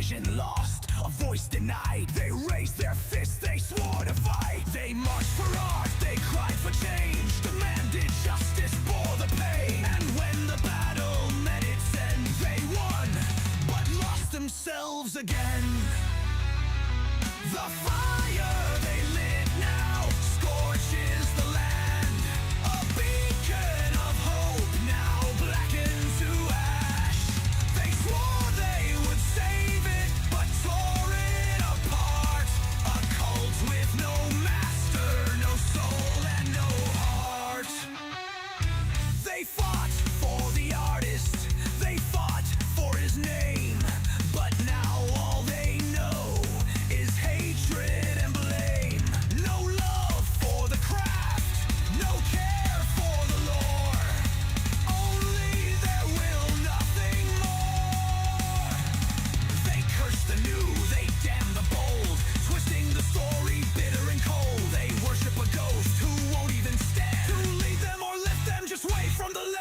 vision lost, a voice denied. They raised their fists, they swore to fight. They marched for art, they cried for change, demanded justice, bore the pain. And when the battle met its end, they won, but lost themselves again. The fire they lit now scorches the land. A beacon of hope now blackened to ash. They swore they would save it, but tore it apart. A cult with no master, no soul and no heart. They fought for the artist, they fought for his name, but now all they know is hatred and blame. No love for the craft, no care for the lore. Only their will, nothing more. They curse the new, they damn the bold, twisting the story bitter and cold. They worship a ghost who won't even stand to lead them or lift them, just wait from the land.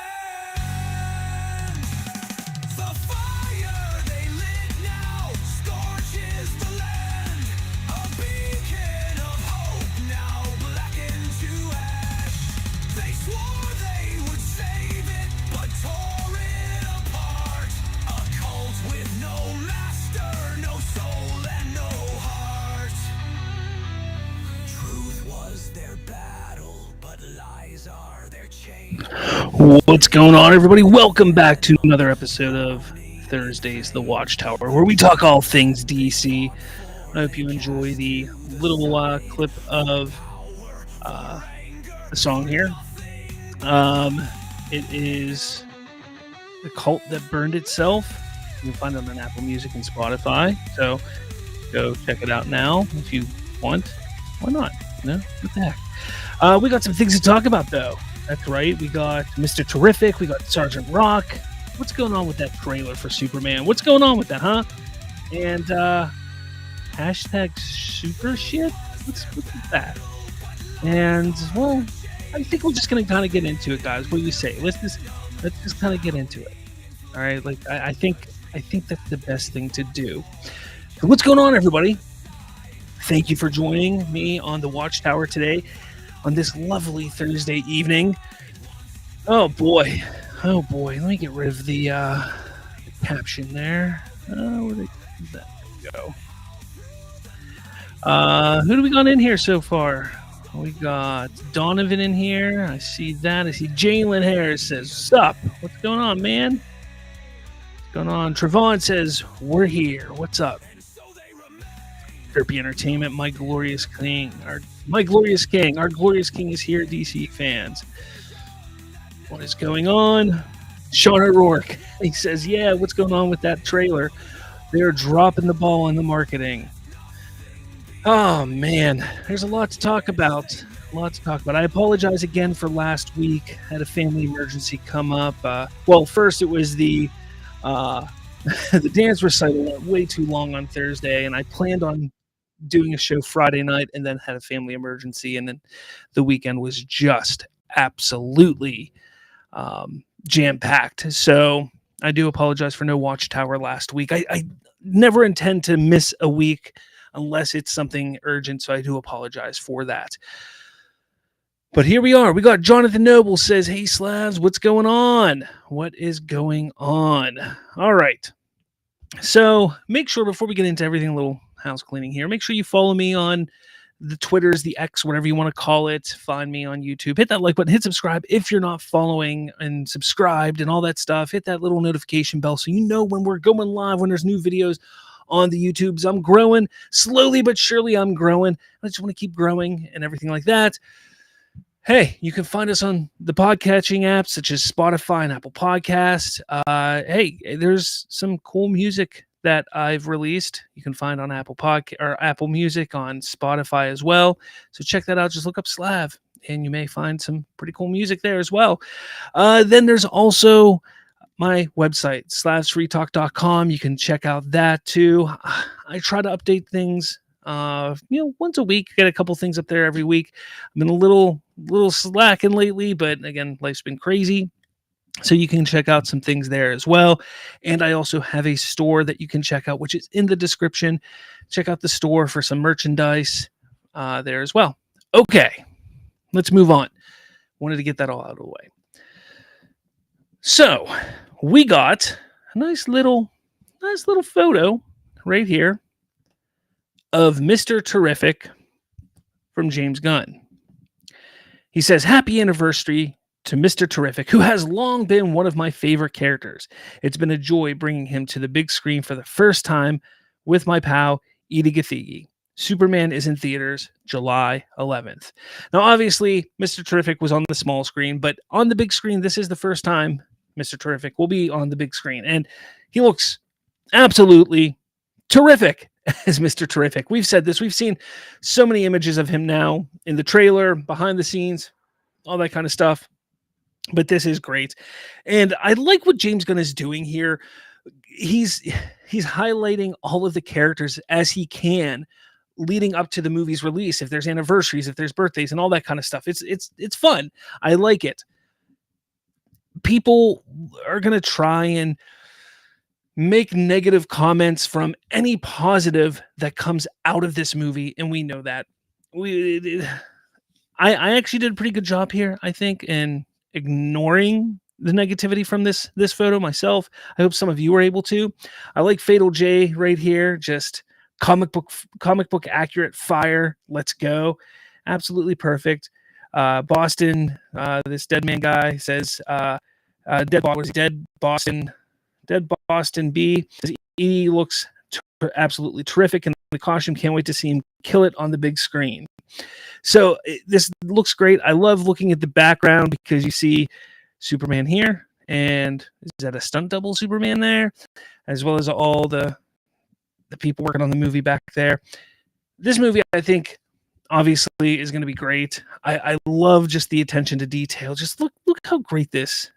The fire they lit now scorches the land. A beacon of hope now blackened to ash. They swore they would save it, but tore it apart. A cult with no master, no soul and no heart. Truth was their battle, but lies are their chain. What's going on, everybody? Welcome back to another episode of Thursday's The Watchtower, where we talk all things DC. I hope you enjoy the little clip of the song here. It is The Cult That Burned Itself. You can find it on Apple Music and Spotify, so go check it out now if you want. Why not? You know, what the heck? We got some things to talk about, though. That's right. We got Mr. Terrific. We got Sergeant Rock. What's going on with that trailer for Superman? What's going on with that, huh? And hashtag super shit? What's with that? And, well, I think we're just going to kind of get into it, guys. What do you say? Let's just kind of get into it. All right? Like, I think that's the best thing to do. So what's going on, everybody? Thank you for joining me on the Watchtower today on this lovely Thursday evening. Oh boy. Let me get rid of the caption there. Where did that go? Who do we got in here so far? We got Donovan in here. I see that. I see Jalen Harris says, "Sup? What's going on, man? What's going on?" Trevon says, "We're here. What's up?" Derpy Entertainment, my glorious king. Our glorious king is here, DC fans. What is going on? Sean O'Rourke, he says, "Yeah, what's going on with that trailer? They're dropping the ball on the marketing." Oh man, there's a lot to talk about. I apologize again for last week. I had a family emergency come up. Well, first it was the the dance recital went way too long on Thursday, and I planned on doing a show Friday night and then had a family emergency, and then the weekend was just absolutely jam-packed. So I do apologize for no Watchtower last week. I never intend to miss a week unless it's something urgent, so I do apologize for that. But here we are. We got Jonathan Noble says, "Hey Slavs, what's going on? What is going on?" All right. So make sure, before we get into everything, a little house cleaning here, make sure you follow me on the Twitters, the X, whatever you want to call it. Find me on YouTube. Hit that like button. Hit subscribe if you're not following and subscribed and all that stuff. Hit that little notification bell so you know when we're going live, when there's new videos on the YouTubes. I'm growing. Slowly but surely I'm growing. I just want to keep growing and everything like that. Hey, you can find us on the podcatching apps such as Spotify and Apple Podcasts. Hey, there's some cool music that I've released. You can find on Apple Music, on Spotify as well. So check that out. Just look up Slav, and you may find some pretty cool music there as well. Then there's also my website, slavsfreetalk.com. You can check out that too. I try to update things once a week. Get a couple things up there every week. I've been a little slacking lately, but again, life's been crazy. So you can check out some things there as well. And I also have a store that you can check out, which is in the description. Check out the store for some merchandise there as well. Okay, let's move on. Wanted to get that all out of the way. So we got a nice little photo right here of Mr. Terrific from James Gunn. He says, "Happy anniversary to Mr. Terrific, who has long been one of my favorite characters. It's been a joy bringing him to the big screen for the first time with my pal, Edie Gathegi. Superman is in theaters July 11th. Now, obviously, Mr. Terrific was on the small screen, but on the big screen, this is the first time Mr. Terrific will be on the big screen. And he looks absolutely terrific as Mr. Terrific. We've said this. We've seen so many images of him now in the trailer, behind the scenes, all that kind of stuff. But this is great. And I like what James Gunn is doing here. He's highlighting all of the characters as he can leading up to the movie's release. If there's anniversaries, if there's birthdays and all that kind of stuff. It's fun. I like it. People are going to try and make negative comments from any positive that comes out of this movie, and we know that. I actually did a pretty good job here, I think, in ignoring the negativity from this photo myself. I hope some of you were able to. I like Fatal J right here, just comic book accurate fire. Let's go. Absolutely perfect. Boston, this dead man guy says, dead Boston B. E looks absolutely terrific in the costume. Can't wait to see him kill it on the big screen. So this looks great. I love looking at the background because you see Superman here, and is that a stunt double Superman there, as well as all the people working on the movie back there. This movie, I think, obviously is going to be great. I love just the attention to detail. Just look how great this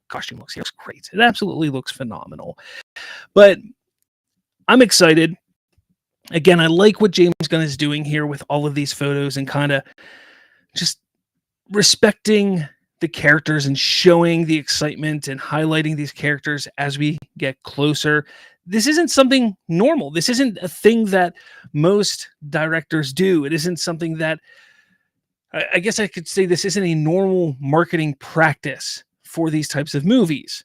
costume looks. It looks great. It absolutely looks phenomenal. But I'm excited. Again, I like what James Gunn is doing here with all of these photos and kind of just respecting the characters and showing the excitement and highlighting these characters as we get closer. This isn't something normal. This isn't a thing that most directors do. It isn't something that, I guess I could say, this isn't a normal marketing practice for these types of movies.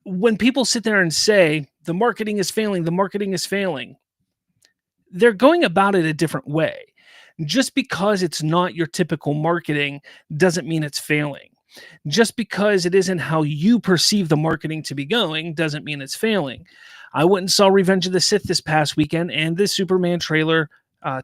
When people sit there and say, the marketing is failing, they're going about it a different way. Just because it's not your typical marketing doesn't mean it's failing. Just because it isn't how you perceive the marketing to be going doesn't mean it's failing. I went and saw Revenge of the Sith this past weekend, and this Superman trailer,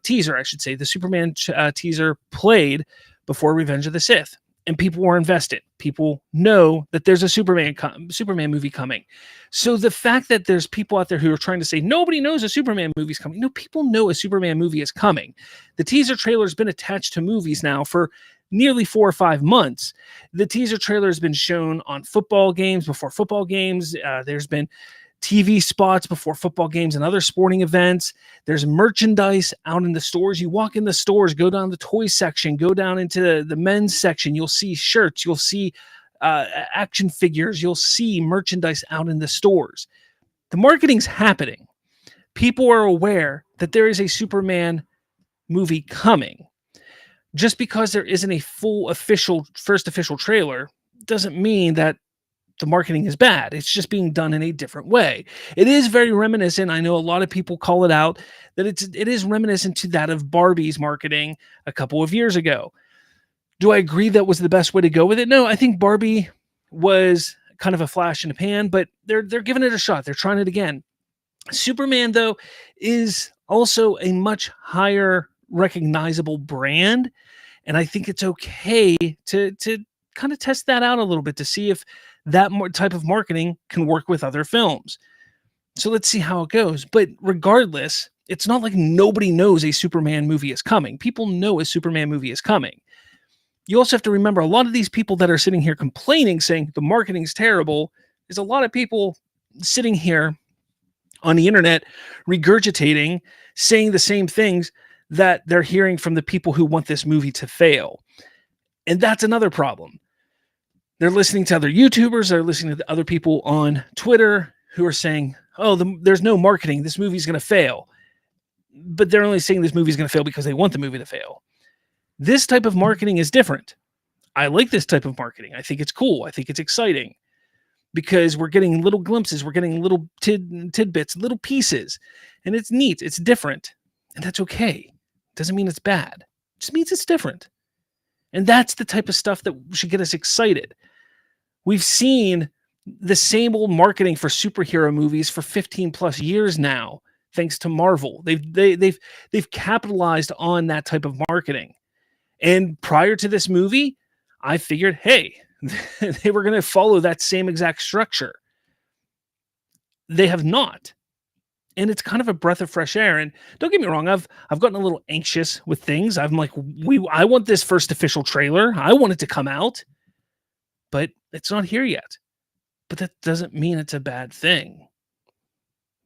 teaser, I should say, the Superman teaser played before Revenge of the Sith. And people were invested. People know that there's a Superman movie coming. So the fact that there's people out there who are trying to say nobody knows a Superman movie is coming. No, people know a Superman movie is coming. The teaser trailer has been attached to movies now for nearly 4 or 5 months. The teaser trailer has been shown on football games, before football games. There's been TV spots before football games and other sporting events. There's merchandise out in the stores. You walk in the stores, go down the toy section, go down into the men's section. You'll see shirts. You'll see action figures. You'll see merchandise out in the stores. The marketing's happening. People are aware that there is a Superman movie coming. Just because there isn't a full first official trailer doesn't mean that the marketing is bad. It's just being done in a different way. It is very reminiscent. I know a lot of people call it out that it is reminiscent to that of Barbie's marketing a couple of years ago. Do I agree that was the best way to go with it? No, I think Barbie was kind of a flash in the pan, but they're giving it a shot. They're trying it again. Superman, though, is also a much higher recognizable brand, and I think it's okay to kind of test that out a little bit to see if that type of marketing can work with other films. So let's see how it goes. But regardless, it's not like nobody knows a Superman movie is coming. People know a Superman movie is coming. You also have to remember, a lot of these people that are sitting here complaining, saying the marketing's terrible, is a lot of people sitting here on the internet regurgitating, saying the same things that they're hearing from the people who want this movie to fail. And that's another problem. They're listening to other YouTubers. They're listening to other people on Twitter who are saying, oh, there's no marketing. This movie's going to fail. But they're only saying this movie's going to fail because they want the movie to fail. This type of marketing is different. I like this type of marketing. I think it's cool. I think it's exciting because we're getting little glimpses. We're getting little tidbits, little pieces. And it's neat. It's different. And that's okay. Doesn't mean it's bad. It just means it's different. And that's the type of stuff that should get us excited. We've seen the same old marketing for superhero movies for 15 plus years now, thanks to Marvel. They've capitalized on that type of marketing. And prior to this movie, I figured, hey, they were going to follow that same exact structure. They have not. And it's kind of a breath of fresh air. And don't get me wrong, I've gotten a little anxious with things. I'm like, I want this first official trailer. I want it to come out. But it's not here yet. But that doesn't mean it's a bad thing.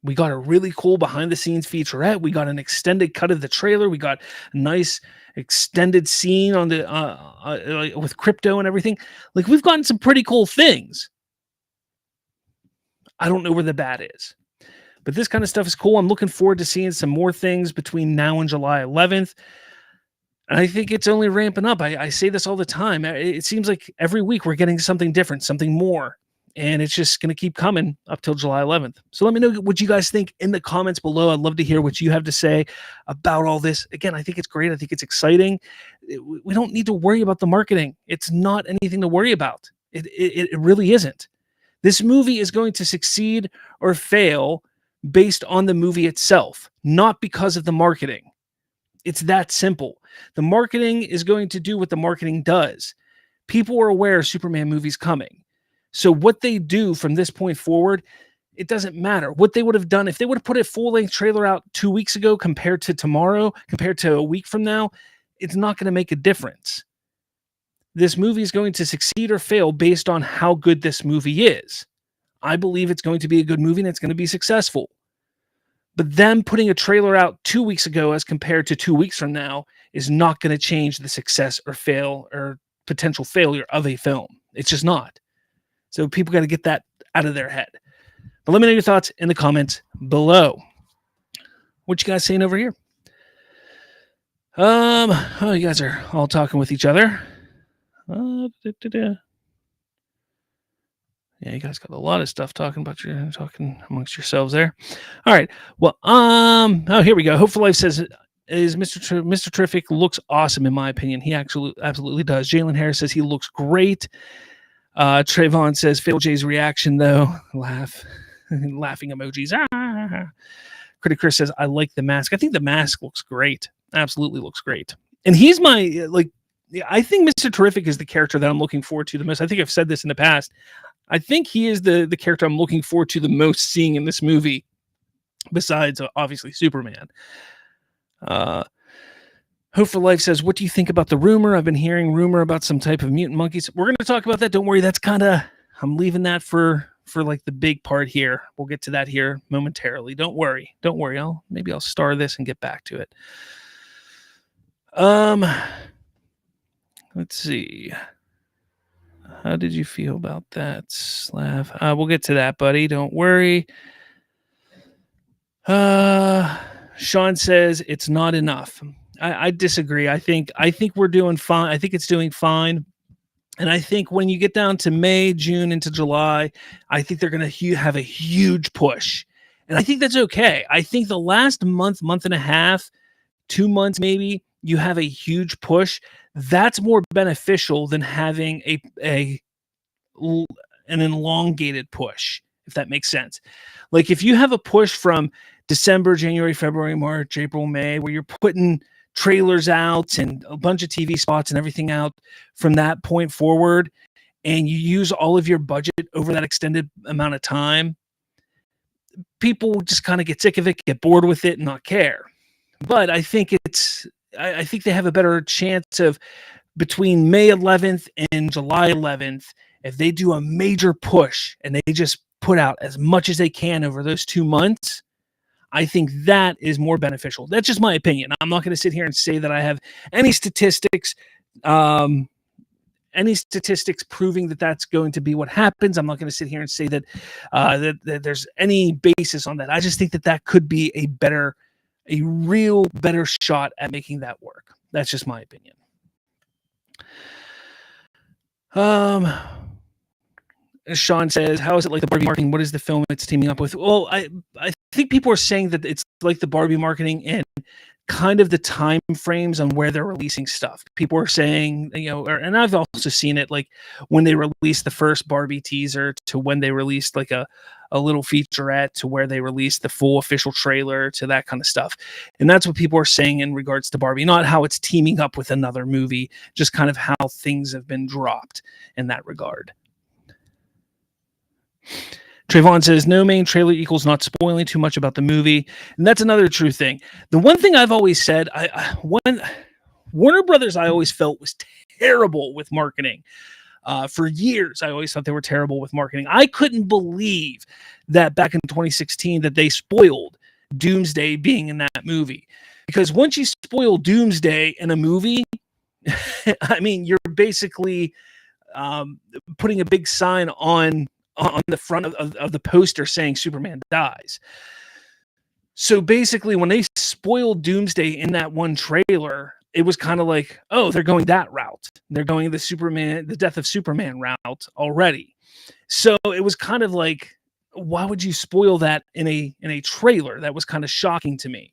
We got a really cool behind-the-scenes featurette. We got an extended cut of the trailer. We got a nice extended scene on the with crypto and everything. Like, we've gotten some pretty cool things. I don't know where the bad is. But this kind of stuff is cool. I'm looking forward to seeing some more things between now and July 11th. And I think it's only ramping up. I say this all the time. It seems like every week we're getting something different, something more. And it's just going to keep coming up till July 11th. So let me know what you guys think in the comments below. I'd love to hear what you have to say about all this. Again, I think it's great. I think it's exciting. We don't need to worry about the marketing. It's not anything to worry about. It really isn't. This movie is going to succeed or fail based on the movie itself, not because of the marketing. It's that simple. The marketing is going to do what the marketing does. People are aware Superman movie's coming. So what they do from this point forward, it doesn't matter. What they would have done, if they would have put a full-length trailer out 2 weeks ago compared to tomorrow, compared to a week from now, it's not going to make a difference. This movie is going to succeed or fail based on how good this movie is. I believe it's going to be a good movie and it's going to be successful. But them putting a trailer out 2 weeks ago as compared to 2 weeks from now is not going to change the success or fail or potential failure of a film. It's just not. So people got to get that out of their head. But let me know your thoughts in the comments below. What you guys saying over here? Oh, you guys are all talking with each other. Yeah, you guys got a lot of stuff talking amongst yourselves there. All right. Well, oh, here we go. Hopeful Life says, is Mr. Terrific looks awesome in my opinion. He absolutely does. Jalen Harris says he looks great. Trayvon says Phil J's reaction though, laughing emojis. Critic Chris says I like the mask. I think the mask looks great. Absolutely looks great. And he's my I think Mr. Terrific is the character that I'm looking forward to the most. I think I've said this in the past. I think he is the character I'm looking forward to the most seeing in this movie, besides obviously Superman. Hope for Life says, what do you think about the rumor? I've been hearing rumor about some type of mutant monkeys. We're going to talk about that. Don't worry. That's I'm leaving that for like the big part here. We'll get to that here momentarily. Don't worry. Maybe I'll star this and get back to it. Let's see. How did you feel about that, Slav? We'll get to that, buddy. Don't worry. Sean says it's not enough. I disagree. I think we're doing fine. I think it's doing fine. And I think when you get down to May, June, into July, I think they're going to have a huge push. And I think that's okay. I think the last month and a half, 2 months maybe, you have a huge push. That's more beneficial than having an elongated push, if that makes sense. Like if you have a push from December, January, February, March, April, May, where you're putting trailers out and a bunch of TV spots and everything out from that point forward, and you use all of your budget over that extended amount of time, people just kind of get sick of it, get bored with it, and not care. But I think I think they have a better chance of between May 11th and July 11th, if they do a major push and they just put out as much as they can over those 2 months, I think that is more beneficial. That's just my opinion. I'm not going to sit here and say that I have any statistics, any statistics proving that that's going to be what happens. I'm not going to sit here and say that, that there's any basis on that. I just think that that could be a real better shot at making that work. That's just my opinion. Sean says, how is it like the Barbie marketing? What is the film it's teaming up with? Well, I think people are saying that it's like the Barbie marketing and kind of the time frames on where they're releasing stuff. People are saying, and I've also seen it, like when they released the first Barbie teaser to when they released like a little featurette to where they released the full official trailer to that kind of stuff. And that's what people are saying in regards to Barbie, not how it's teaming up with another movie, just kind of how things have been dropped in that regard. Trayvon says, no main trailer equals not spoiling too much about the movie. And that's another true thing. The one thing I've always said, when Warner Brothers, I always felt was terrible with marketing. For years, I always thought they were terrible with marketing. I couldn't believe that back in 2016 that they spoiled Doomsday being in that movie. Because once you spoil Doomsday in a movie, I mean, you're basically putting a big sign on the front of the poster saying Superman dies. So basically, when they spoiled Doomsday in that one trailer, it was kind of like, oh, they're going that route. They're going the death of Superman route already. So it was kind of like, why would you spoil that in a trailer? That was kind of shocking to me.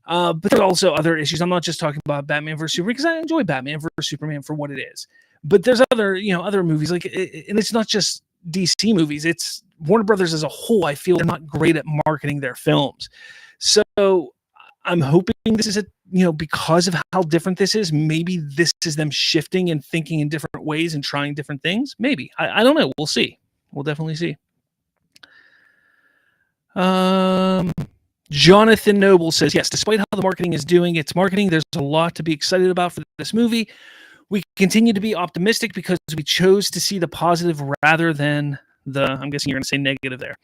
But there's also other issues. I'm not just talking about Batman vs. Superman, because I enjoy Batman vs. Superman for what it is. But there's other movies, like, and it's not just DC movies. It's Warner Brothers as a whole. I feel they're not great at marketing their films. So I'm hoping this is because of how different this is, maybe this is them shifting and thinking in different ways and trying different things. Maybe. I don't know. We'll see. We'll definitely see. Jonathan Noble says, yes, despite how the marketing is doing its marketing, there's a lot to be excited about for this movie. We continue to be optimistic because we chose to see the positive rather than I'm guessing you're going to say negative there.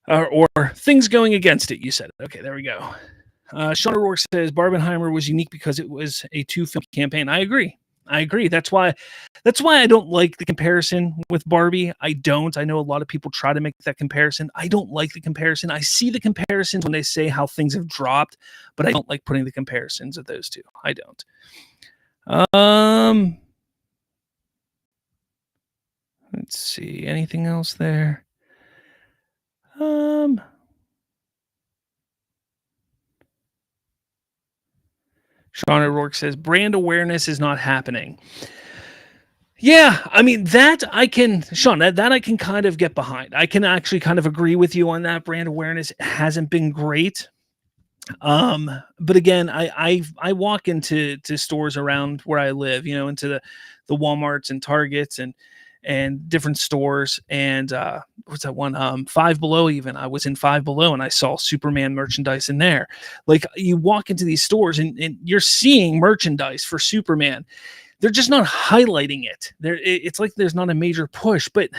Or things going against it, you said. Okay, there we go. Sean O'Rourke says, Barbenheimer was unique because it was a 2-film campaign. I agree. That's why I don't like the comparison with Barbie. I don't. I know a lot of people try to make that comparison. I don't like the comparison. I see the comparisons when they say how things have dropped, but I don't like putting the comparisons of those two. I don't. Let's see. Anything else there? Sean O'Rourke says brand awareness is not happening. Yeah, I mean that I can, Sean, that I can kind of get behind. I can actually kind of agree with you on that. Brand awareness hasn't been great. But again, I walk into stores around where I live, into the Walmarts and Targets and different stores. And what's that one? Five Below. Even I was in Five Below and I saw Superman merchandise in there. Like, you walk into these stores and you're seeing merchandise for Superman. They're just not highlighting it. It's like there's not a major push. But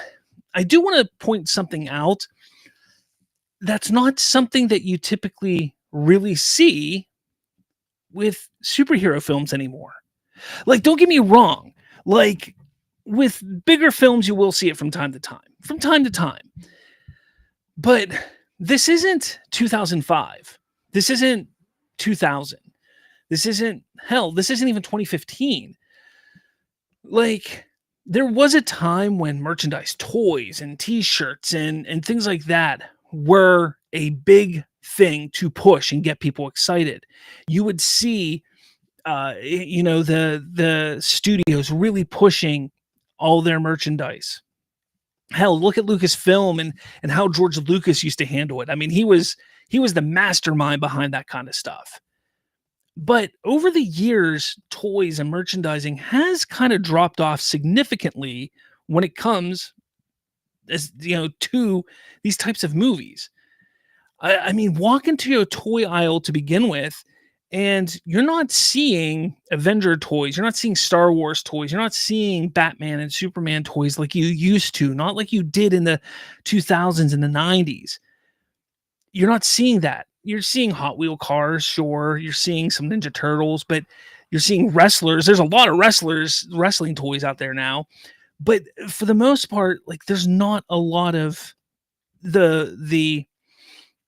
I do want to point something out. That's not something that you typically really see with superhero films anymore. Like, don't get me wrong. Like, with bigger films, you will see it from time to time. But this isn't 2005. This isn't 2000. This isn't even 2015. Like, there was a time when merchandise, toys and t-shirts and things like that were a big thing to push and get people excited. You would see the studios really pushing all their merchandise. Hell, look at Lucasfilm and how George Lucas used to handle it. I mean, he was the mastermind behind that kind of stuff. But over the years, toys and merchandising has kind of dropped off significantly when it comes to these types of movies. I mean, walk into a toy aisle to begin with, and you're not seeing Avenger toys. You're not seeing Star Wars toys. You're not seeing Batman and Superman toys like you used to, not like you did in the 2000s and the 90s. You're not seeing that. You're seeing Hot Wheel cars, sure. You're seeing some Ninja Turtles, but You're seeing wrestlers. There's a lot of wrestling toys out there now, but for the most part, like there's not a lot of the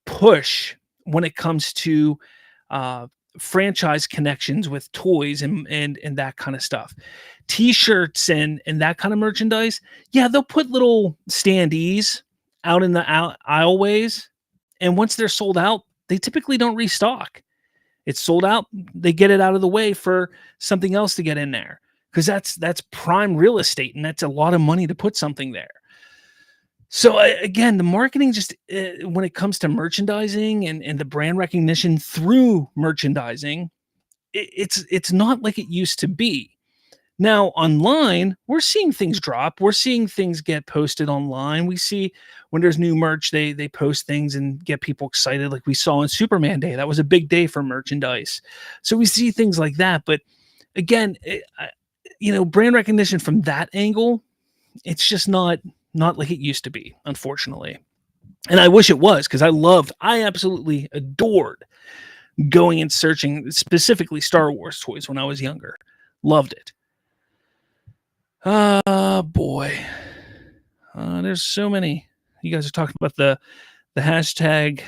push when it comes to uh, franchise connections with toys and that kind of stuff. T-shirts and that kind of merchandise. Yeah, they'll put little standees out in the aisleways, and once they're sold out, they typically don't restock. It's sold out. They get it out of the way for something else to get in there because that's prime real estate, and that's a lot of money to put something there. So again, the marketing just when it comes to merchandising and the brand recognition through merchandising, it's not like it used to be. Now online, we're seeing things drop. We're seeing things get posted online. We see when there's new merch, they post things and get people excited, like we saw on Superman Day. That was a big day for merchandise. So we see things like that. But again, brand recognition from that angle, it's just not like it used to be, unfortunately. And I wish it was, because I absolutely adored going and searching specifically Star Wars toys when I was younger. Loved it. Boy. There's so many. You guys are talking about the hashtag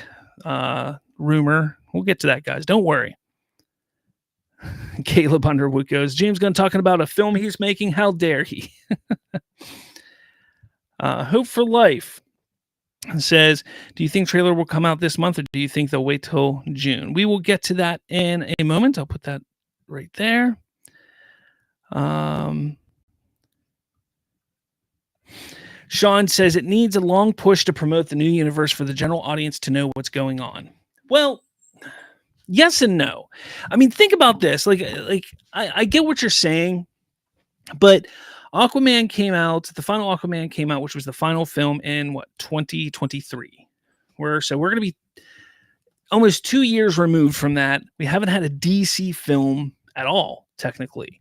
rumor. We'll get to that, guys. Don't worry. Caleb Underwood goes, James Gunn talking about a film he's making. How dare he? Hope for Life says, do you think trailer will come out this month, or do you think they'll wait till June? We will get to that in a moment. I'll put that right there. Sean says it needs a long push to promote the new universe for the general audience to know what's going on. Well, yes and no. I mean, think about this. Like I get what you're saying, but Aquaman came out, the final Aquaman came out, which was the final film in 2023. We're going to be almost 2 years removed from that. We haven't had a DC film at all, technically.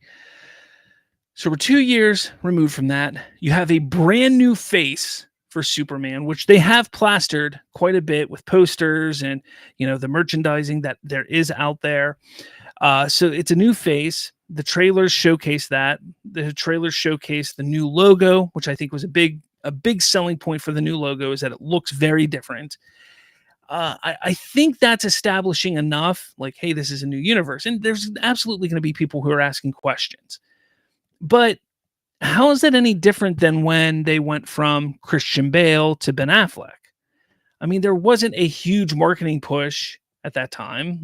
So we're 2 years removed from that. You have a brand new face for Superman, which they have plastered quite a bit with posters and, the merchandising that there is out there. So it's a new face. The trailers showcase that. The trailers showcase the new logo, which I think was a big selling point for the new logo, is that it looks very different. I think that's establishing enough, like, hey, this is a new universe. And there's absolutely going to be people who are asking questions. But how is that any different than when they went from Christian Bale to Ben Affleck? I mean, there wasn't a huge marketing push at that time.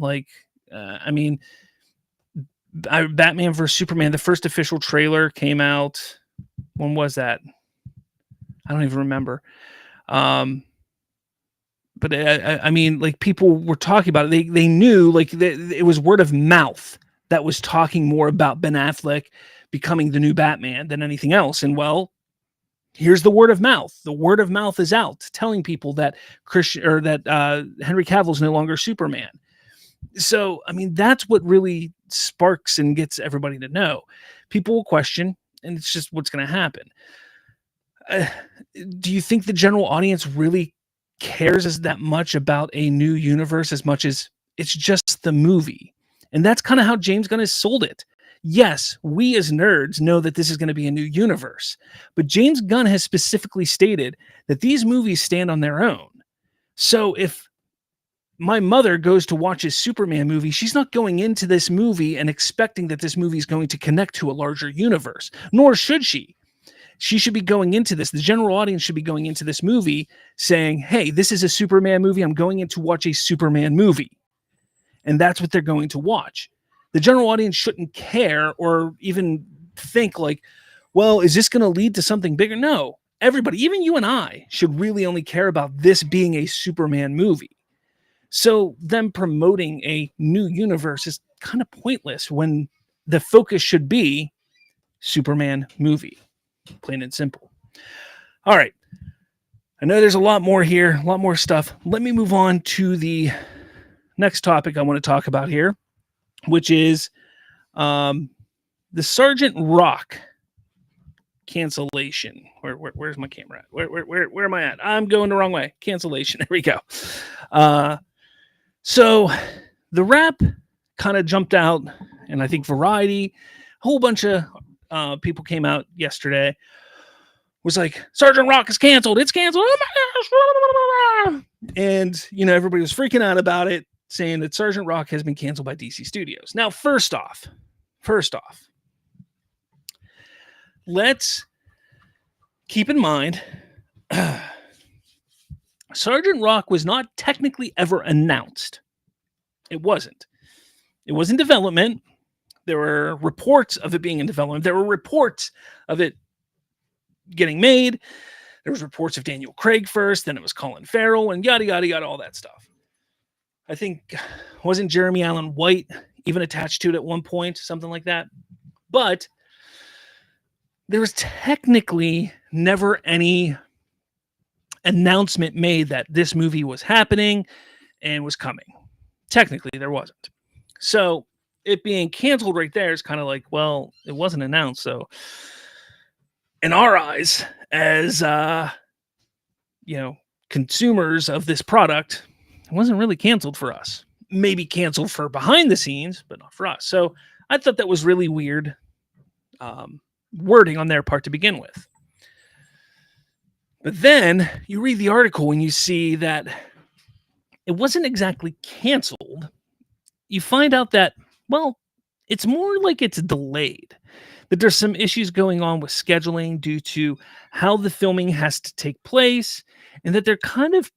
Batman vs. Superman, the first official trailer came out. When was that? I don't even remember. But people were talking about it. They knew, it was word of mouth that was talking more about Ben Affleck becoming the new Batman than anything else. And well, here's the word of mouth. The word of mouth is out, telling people that Henry Cavill is no longer Superman. So, I mean, that's what really sparks and gets everybody to know. People will question, and it's just what's going to happen. Do you think the general audience really cares that much about a new universe as much as it's just the movie? And that's kind of how James Gunn has sold it. Yes, we as nerds know that this is going to be a new universe, but James Gunn has specifically stated that these movies stand on their own. So if my mother goes to watch a Superman movie, she's not going into this movie and expecting that this movie is going to connect to a larger universe, nor should she. She should be going into this. The general audience should be going into this movie saying, hey, this is a Superman movie. I'm going in to watch a Superman movie. And that's what they're going to watch. The general audience shouldn't care or even think like, well, is this going to lead to something bigger? No. Everybody, even you and I, should really only care about this being a Superman movie. So them promoting a new universe is kind of pointless when the focus should be Superman movie. Plain and simple. All right. I know there's a lot more here, a lot more stuff. Let me move on to the next topic I want to talk about here, which is the Sergeant Rock cancellation. Where's my camera at? Where am I at? I'm going the wrong way. Cancellation. There we go. So the Wrap kind of jumped out and I think Variety, a whole bunch of people came out yesterday, was like, Sergeant Rock is canceled. It's canceled. Oh my gosh. And, everybody was freaking out about it, saying that Sergeant Rock has been canceled by DC Studios. Now, first off, let's keep in mind, Sergeant Rock was not technically ever announced. It wasn't. It was in development. There were reports of it being in development. There were reports of it getting made. There was reports of Daniel Craig first, then it was Colin Farrell, and yada, yada, yada, all that stuff. I think, wasn't Jeremy Allen White even attached to it at one point, something like that? But there was technically never any announcement made that this movie was happening and was coming. Technically, there wasn't. So it being canceled right there is kind of like, well, it wasn't announced. So in our eyes, as consumers of this product, it wasn't really canceled for us. Maybe canceled for behind the scenes, but not for us. So I thought that was really weird wording on their part to begin with. But then you read the article and you see that it wasn't exactly canceled. You find out that, well, it's more like it's delayed. That there's some issues going on with scheduling due to how the filming has to take place, and that they're kind of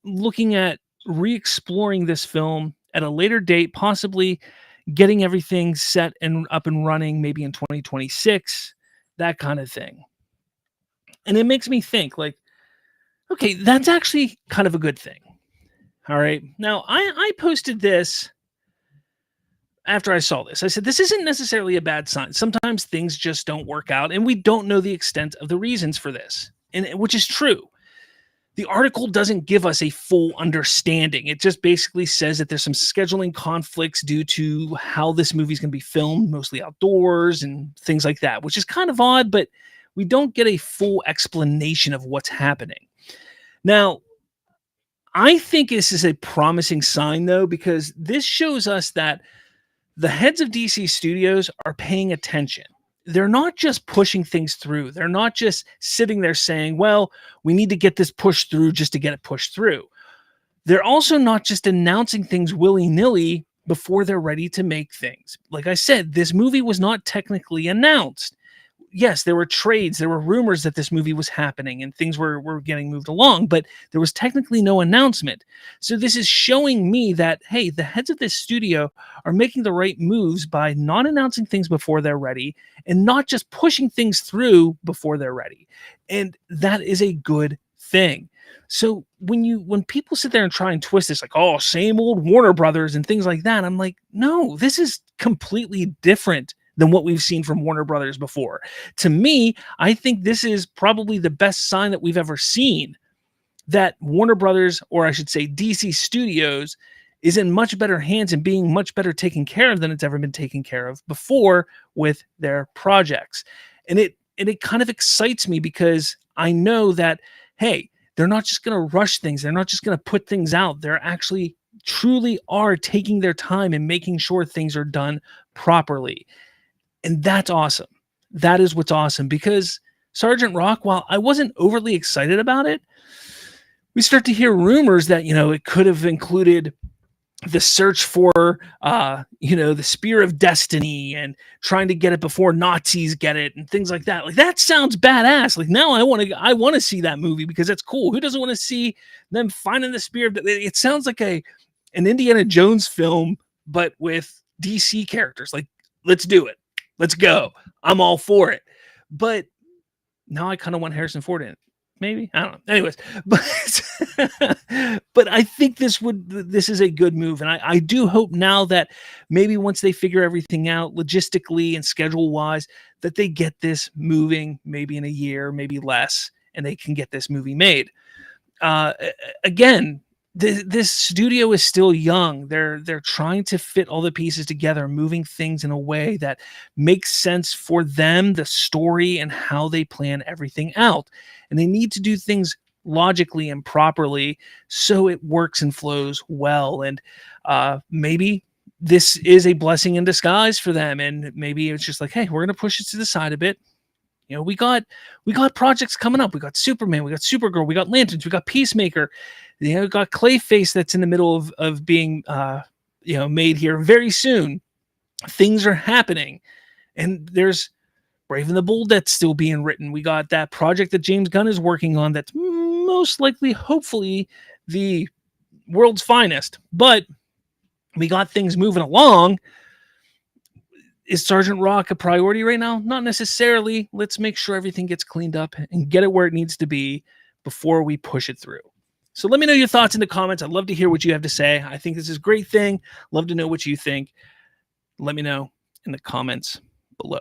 looking at re-exploring this film at a later date, possibly getting everything set and up and running maybe in 2026, that kind of thing. And it makes me think, like, okay, that's actually kind of a good thing. All right. Now, I posted this after I saw this. I said, this isn't necessarily a bad sign. Sometimes things just don't work out, and we don't know the extent of the reasons for this, and which is true. The article doesn't give us a full understanding. It just basically says that there's some scheduling conflicts due to how this movie's going to be filmed, mostly outdoors and things like that, which is kind of odd, but we don't get a full explanation of what's happening. Now, I think this is a promising sign, though, because this shows us that the heads of DC Studios are paying attention. They're not just pushing things through. They're not just sitting there saying, well, we need to get this pushed through just to get it pushed through. They're also not just announcing things willy-nilly before they're ready to make things. Like I said, this movie was not technically announced. Yes, there were trades, there were rumors that this movie was happening and things were getting moved along, but there was technically no announcement. So this is showing me that, hey, the heads of this studio are making the right moves by not announcing things before they're ready and not just pushing things through before they're ready. And that is a good thing. So when people sit there and try and twist this, like, oh, same old Warner Brothers and things like that, I'm like, no, this is completely different than what we've seen from Warner Brothers before. To me, I think this is probably the best sign that we've ever seen that Warner Brothers, or I should say DC Studios, is in much better hands and being much better taken care of than it's ever been taken care of before with their projects. And it kind of excites me because I know that, hey, they're not just going to rush things. They're not just going to put things out. They're actually truly are taking their time and making sure things are done properly. And that's awesome. That is what's awesome, because Sergeant Rock, while I wasn't overly excited about it, we start to hear rumors that, it could have included the search for, the Spear of Destiny and trying to get it before Nazis get it and things like that. Like, that sounds badass. Like, now I want to see that movie because it's cool. Who doesn't want to see them finding the Spear of Destiny? It sounds like an Indiana Jones film, but with DC characters. Like, let's do it. Let's go. I'm all for it. But now I kind of want Harrison Ford in it. Maybe. I don't know. Anyways, but I think this is a good move. And I do hope now that maybe once they figure everything out logistically and schedule wise, that they get this moving maybe in a year, maybe less, and they can get this movie made. Again, this studio is still young. They're trying to fit all the pieces together, moving things in a way that makes sense for them, the story, and how they plan everything out. And they need to do things logically and properly so it works and flows well. And maybe this is a blessing in disguise for them, and maybe it's just like, hey, we're gonna push it to the side a bit. You know, we got projects coming up. We got Superman, we got Supergirl, we got Lanterns, we got Peacemaker. You know, we got Clayface that's in the middle of being made here very soon. Things are happening, and there's Brave and the Bold that's still being written. We got that project that James Gunn is working on that's most likely, hopefully, the world's finest. But we got things moving along. Is Sergeant Rock a priority right now? Not necessarily. Let's make sure everything gets cleaned up and get it where it needs to be before we push it through. So let me know your thoughts in the comments. I'd love to hear what you have to say. I think this is a great thing. Love to know what you think. Let me know in the comments below.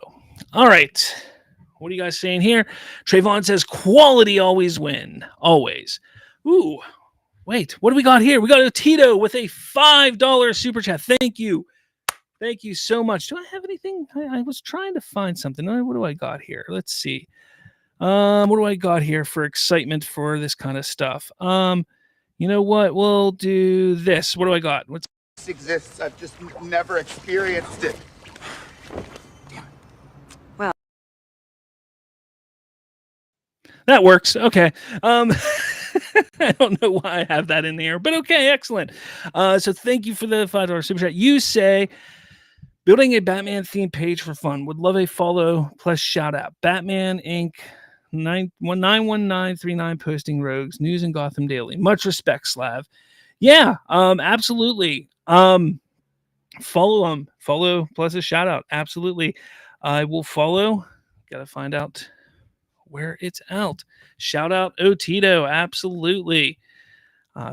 All right. What are you guys saying here? Trayvon says quality always win. Always. Ooh. Wait, what do we got here? We got a Tito with a $5 super chat. Thank you. Thank you so much. Do I have anything? I was trying to find something. What do I got here? Let's see. What do I got here for excitement for this kind of stuff? You know what? We'll do this. What do I got? What's exists? I've just never experienced it. Well, that works. Okay. I don't know why I have that in there, but okay, excellent. So thank you for the $5 super chat. You say, building a Batman themed page for fun. Would love a follow plus shout out. Batman Inc. 91939 posting rogues. News in Gotham Daily. Much respect, Slav. Yeah, absolutely. Follow them. Follow plus a shout out. Absolutely. I will follow. Gotta find out where it's out. Shout out Otito. Absolutely.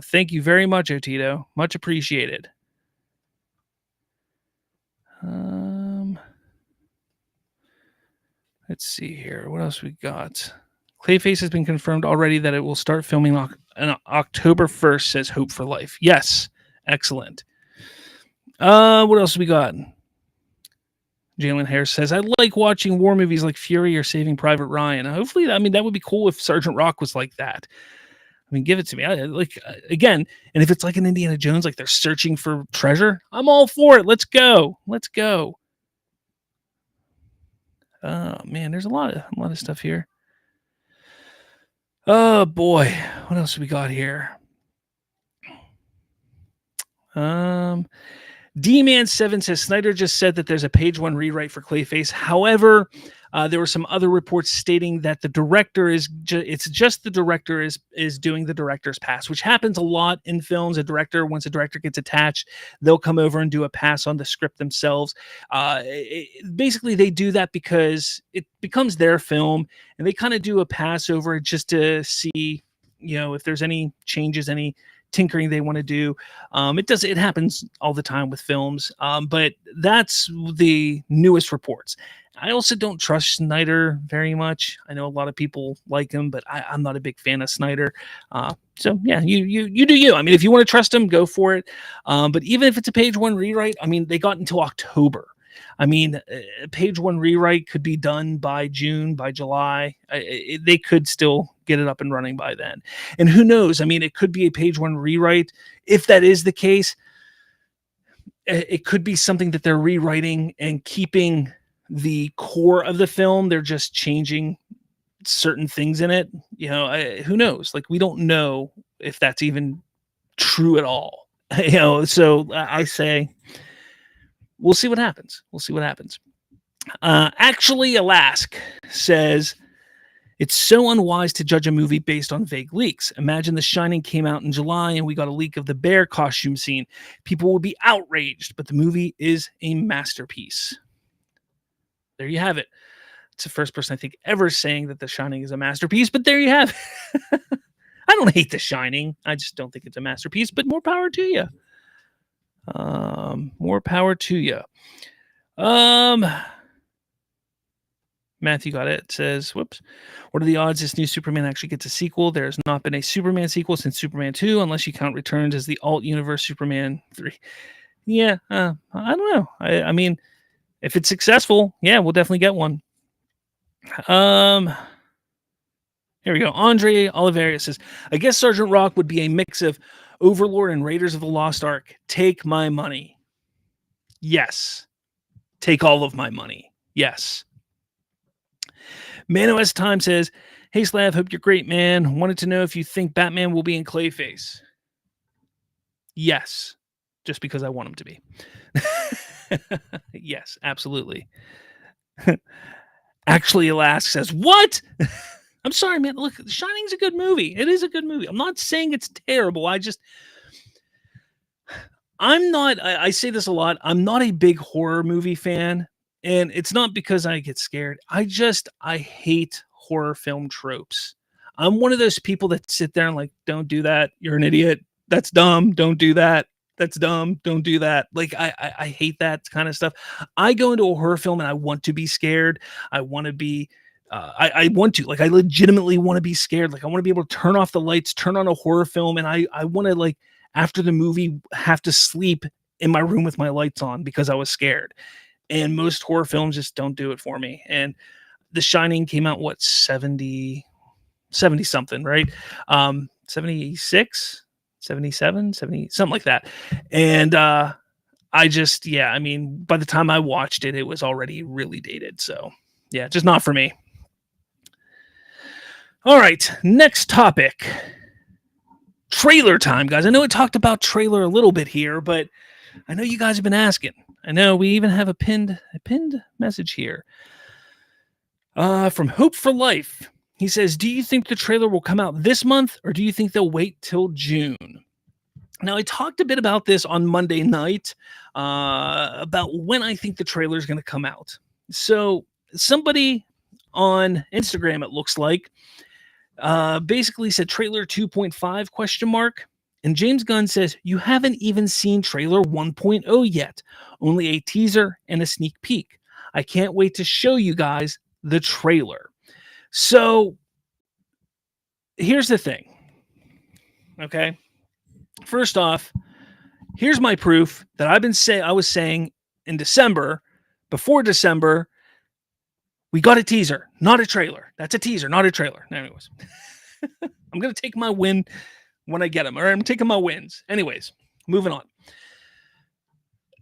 Thank you very much, Otito. Much appreciated. Let's see here. What else we got? Clayface has been confirmed already that it will start filming on October 1st, says Hope for Life. Yes. Excellent. What else we got? Jalen Harris says, I like watching war movies like Fury or Saving Private Ryan. Hopefully, that would be cool if Sergeant Rock was like that. Give it to me. Again, and if it's like an Indiana Jones, like they're searching for treasure, I'm all for it. Let's go. Let's go. Oh man, there's a lot of stuff here. Oh boy, what else we got here? D-Man7 says Snyder just said that there's a page one rewrite for Clayface. However, there were some other reports stating that the director is just the director is doing the director's pass, which happens a lot in films. Once a director gets attached, they'll come over and do a pass on the script themselves. Basically, they do that because it becomes their film, and they kind of do a pass over it just to see, if there's any changes, any tinkering they want to do. It happens all the time with films, but that's the newest reports. I also don't trust Snyder very much. I know a lot of people like him, but I'm not a big fan of Snyder. So yeah, you do you. If you want to trust him, go for it. But even if it's a page one rewrite, they got until October. A page one rewrite could be done by June, by July. They could still get it up and running by then. And who knows? It could be a page one rewrite. If that is the case, it could be something that they're rewriting and keeping the core of the film. They're just changing certain things in it. Who knows? We don't know if that's even true at all. So I say, we'll see what happens. Actually, Alask says, it's so unwise to judge a movie based on vague leaks. Imagine The Shining came out in July and we got a leak of the bear costume scene. People would be outraged, but the movie is a masterpiece. There you have it. It's the first person I think ever saying that The Shining is a masterpiece, but there you have it. I don't hate The Shining. I just don't think it's a masterpiece, but more power to you. More power to you. Matthew got it. Says, whoops. What are the odds this new Superman actually gets a sequel? There has not been a Superman sequel since Superman 2, unless you count Returns as the alt-universe Superman 3. Yeah, I don't know. I mean, if it's successful, yeah, we'll definitely get one. Here we go. Andre Oliveira says, I guess Sergeant Rock would be a mix of Overlord and Raiders of the Lost Ark. Take my money. Yes. Take all of my money. Yes. Man OS Time says, hey, Slav, hope you're great, man. Wanted to know if you think Batman will be in Clayface. Yes. Just because I want him to be. Yes, absolutely. Actually, Alask says, what? I'm sorry, man. Look, Shining's a good movie. It is a good movie. I'm not saying it's terrible. I say this a lot. I'm not a big horror movie fan. And it's not because I get scared. I hate horror film tropes. I'm one of those people that sit there and like, don't do that. You're an idiot. That's dumb. Don't do that. That's dumb. Don't do that. Like, I hate that kind of stuff. I go into a horror film and I want to be scared. I want to be, I want to, like, I legitimately want to be scared. Like, I want to be able to turn off the lights, turn on a horror film. And I want to, like, after the movie, have to sleep in my room with my lights on because I was scared. And most horror films just don't do it for me. And The Shining came out, what, 70 something, right? 76, 77, 70, something like that. And I mean, by the time I watched it, it was already really dated. So yeah, just not for me. All right, next topic. Trailer time, guys. I know I talked about trailer a little bit here, but I know you guys have been asking. I know we even have a pinned message here from Hope for Life. He says, do you think the trailer will come out this month, or do you think they'll wait till June? Now, I talked a bit about this on Monday night, about when I think the trailer is going to come out. So somebody on Instagram, it looks like, basically said trailer 2.5 question mark. And James Gunn says, you haven't even seen trailer 1.0 yet. Only a teaser and a sneak peek. I can't wait to show you guys the trailer. So here's the thing. Okay. First off, here's my proof that I was saying in December, before December, we got a teaser, not a trailer. That's a teaser, not a trailer. Anyways, I'm going to take my win when I get them. All right, I'm taking my wins. Anyways, moving on.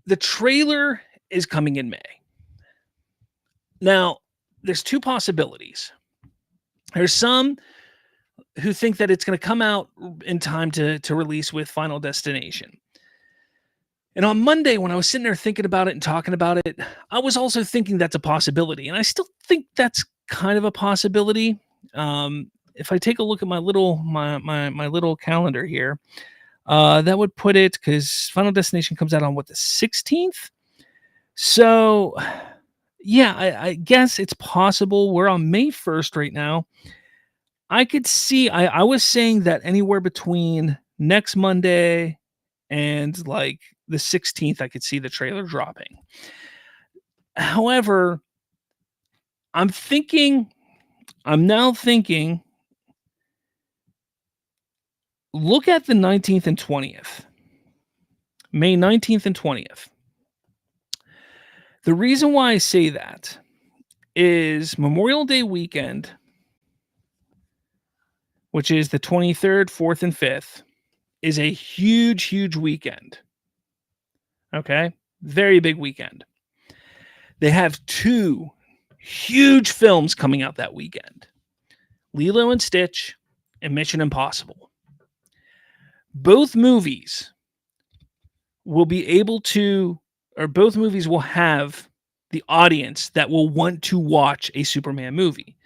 The trailer is coming in May. Now, there's two possibilities. There's some who think that it's going to come out in time to release with Final Destination. And on Monday, when I was sitting there thinking about it and talking about it, I was also thinking that's a possibility. And I still think that's kind of a possibility. If I take a look at my little little calendar here, that would put it, because Final Destination comes out on what, the 16th? So yeah, I guess it's possible. We're on May 1st right now. I could see, I was saying that anywhere between next Monday and like the 16th, I could see the trailer dropping. However, I'm now thinking, look at the 19th and 20th. May 19th and 20th. The reason why I say that is Memorial Day weekend, which is the 23rd, 4th, and 5th, is a huge, huge weekend. Okay? Very big weekend. They have two huge films coming out that weekend. Lilo and Stitch and Mission Impossible. Both movies will be able to, or both movies will have the audience that will want to watch a Superman movie.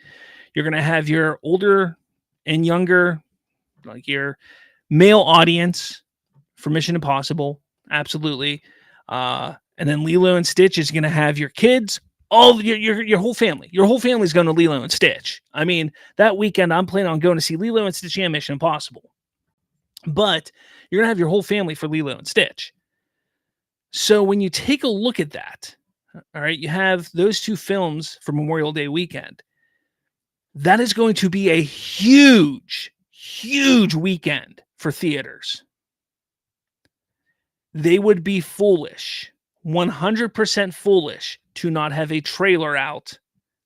You're going to have your older and younger, like your male audience for Mission Impossible. Absolutely. And then Lilo and Stitch is going to have your kids, all your whole family. Your whole family's going to Lilo and Stitch. I mean, that weekend I'm planning on going to see Lilo and Stitch and Mission Impossible. But you're going to have your whole family for Lilo and Stitch. So when you take a look at that, all right, you have those two films for Memorial Day weekend. That is going to be a huge, huge weekend for theaters. They would be foolish, 100% foolish, to not have a trailer out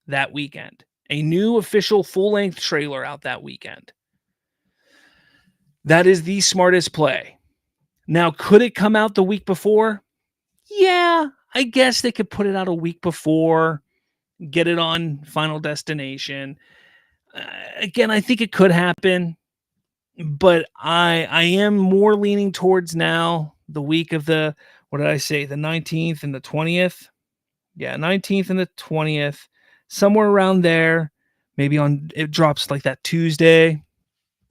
that weekend. A new official full-length trailer out that weekend. That is the smartest play. Now, could it come out the week before? Yeah, I guess they could put it out a week before, get it on Final Destination. Again, I think it could happen, but I am more leaning towards now the week of the, what did I say, the 19th and the 20th. Yeah, 19th and the 20th, somewhere around there. Maybe on, it drops like that Tuesday,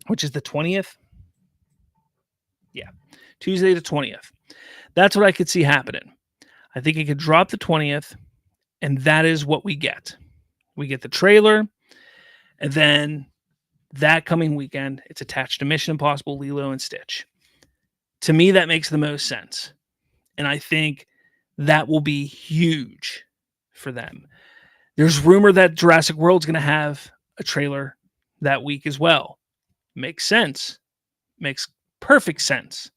which is the 20th. Yeah, Tuesday the 20th. That's what I could see happening. I think it could drop the 20th, and that is what we get. We get the trailer, and then that coming weekend, it's attached to Mission Impossible, Lilo and Stitch. To me, that makes the most sense. And I think that will be huge for them. There's rumor that Jurassic World's going to have a trailer that week as well. Makes sense. Makes perfect sense.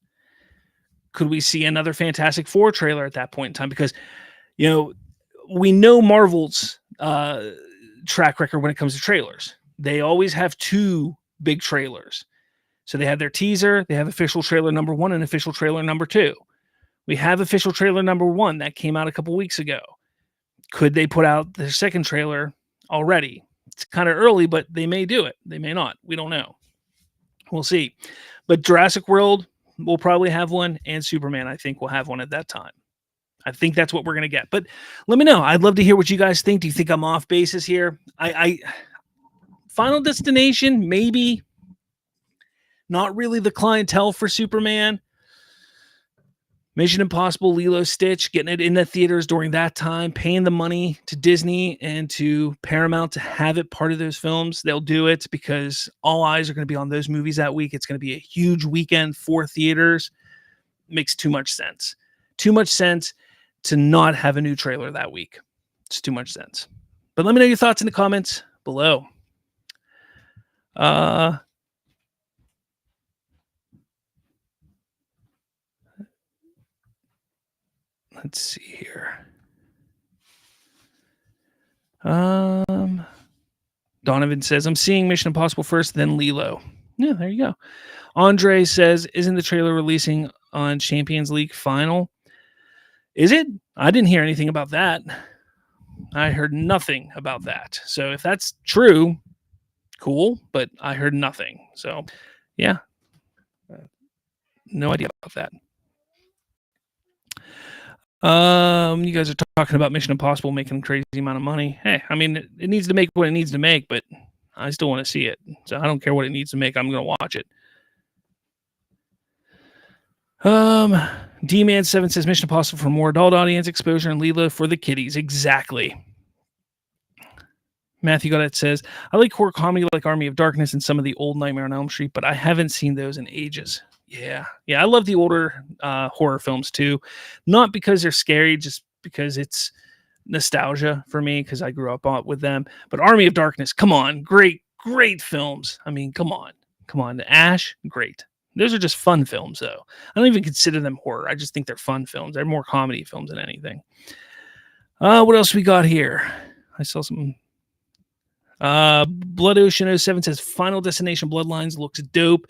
Could we see another Fantastic Four trailer at that point in time? Because, we know Marvel's track record when it comes to trailers. They always have two big trailers. So they have their teaser, they have official trailer number 1 and official trailer number 2. We have official trailer number 1 that came out a couple weeks ago. Could they put out their second trailer already? It's kind of early, but they may do it. They may not. We don't know. We'll see. But Jurassic World will probably have one, and Superman, I think, will have one at that time. I think that's what we're going to get. But let me know. I'd love to hear what you guys think. Do you think I'm off basis here? I Final Destination, maybe. Not really the clientele for Superman. Mission Impossible, Lilo Stitch, getting it in the theaters during that time, paying the money to Disney and to Paramount to have it part of those films. They'll do it because all eyes are going to be on those movies that week. It's going to be a huge weekend for theaters. Makes too much sense. Too much sense to not have a new trailer that week. It's too much sense. But let me know your thoughts in the comments below. Let's see here. Donovan says, I'm seeing Mission Impossible first, then Lilo. Yeah, there you go. Andre says, isn't the trailer releasing on Champions League final? Is it? I didn't hear anything about that. I heard nothing about that. So if that's true, cool, but I heard nothing. So, yeah. No idea about that. You guys are talking about Mission Impossible making a crazy amount of money. Hey, I mean, it needs to make what it needs to make, but I still want to see it. So I don't care what it needs to make. I'm going to watch it. D-Man7 says Mission Impossible for more adult audience exposure and Lilo for the kiddies. Exactly. Matthew Goddard says, I like horror comedy like Army of Darkness and some of the old Nightmare on Elm Street, but I haven't seen those in ages. Yeah, I love the older horror films too. Not because they're scary, just because it's nostalgia for me because I grew up with them. But Army of Darkness, come on, great films. I mean, come on. The Ash, great. Those are just fun films, though. I don't even consider them horror. I just think they're fun films. They're more comedy films than anything. What else we got here? I saw some. Blood Ocean 07 says Final Destination Bloodlines looks dope.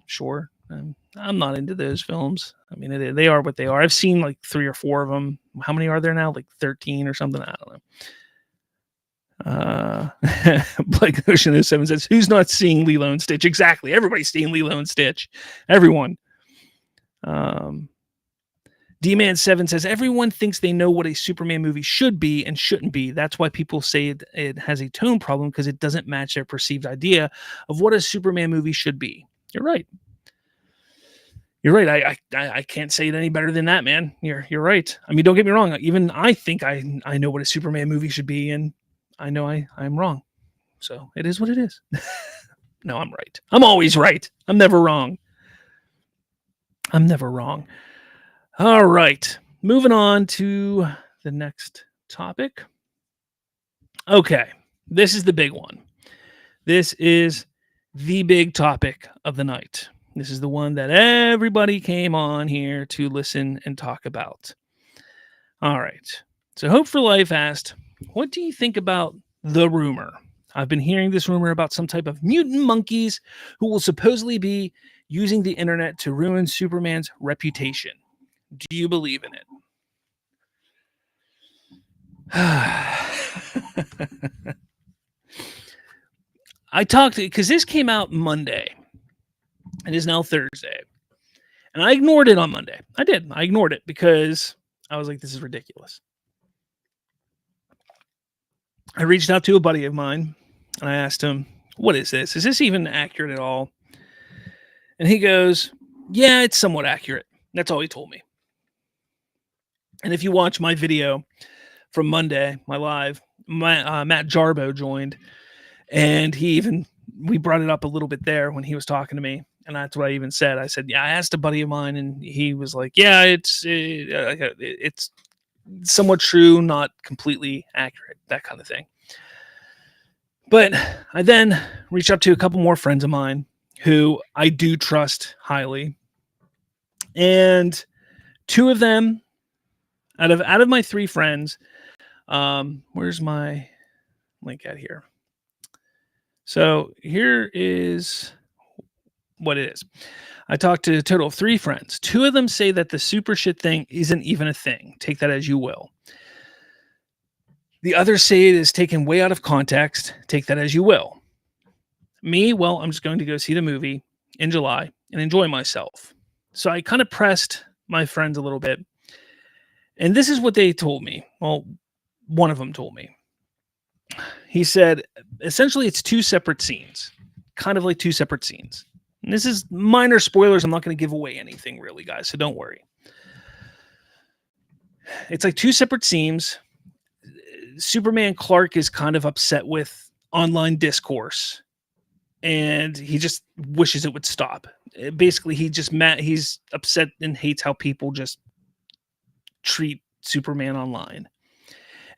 Sure. I'm not into those films. I mean, they are what they are. I've seen like 3 or 4 of them. How many are there now? Like 13 or something? I don't know. Black Ocean 07 says, who's not seeing Lilo and Stitch? Exactly. Everybody's seeing Lilo and Stitch. Everyone. D-Man7 says, everyone thinks they know what a Superman movie should be and shouldn't be. That's why people say it has a tone problem because it doesn't match their perceived idea of what a Superman movie should be. You're right. I can't say it any better than that, man. You're right. I mean, don't get me wrong. Even I think I know what a Superman movie should be, and I know I'm wrong. So it is what it is. No, I'm right. I'm always right. I'm never wrong. All right. Moving on to the next topic. Okay. This is the big one. This is the big topic of the night. This is the one that everybody came on here to listen and talk about. All right. So Hope for Life asked, what do you think about the rumor? I've been hearing this rumor about some type of mutant monkeys who will supposedly be using the internet to ruin Superman's reputation. Do you believe in it? I talked because this came out Monday. It is now Thursday. And I ignored it on Monday. I did. I ignored it because I was like, this is ridiculous. I reached out to a buddy of mine and I asked him, what is this? Is this even accurate at all? And he goes, yeah, it's somewhat accurate. That's all he told me. And if you watch my video from Monday, my live, Matt Jarbo joined, and we brought it up a little bit there when he was talking to me. And that's what I even said. I said, yeah, I asked a buddy of mine and he was like, yeah, it's somewhat true, not completely accurate, that kind of thing. But I then reached out to a couple more friends of mine who I do trust highly. And two of them out of my three friends, where's my link at here? So here is what it is. I talked to a total of three friends. Two of them say that the super shit thing isn't even a thing. Take that as you will. The others say it is taken way out of context. Take that as you will. Me, well, I'm just going to go see the movie in July and enjoy myself. So I kind of pressed my friends a little bit. And this is what they told me. Well, one of them told me. He said, essentially, it's two separate scenes. Kind of like two separate scenes. And this is minor spoilers. I'm not going to give away anything really, guys, so don't worry. It's like two separate scenes. Superman Clark is kind of upset with online discourse, and he just wishes it would stop. Basically, he's upset and hates how people just treat Superman online.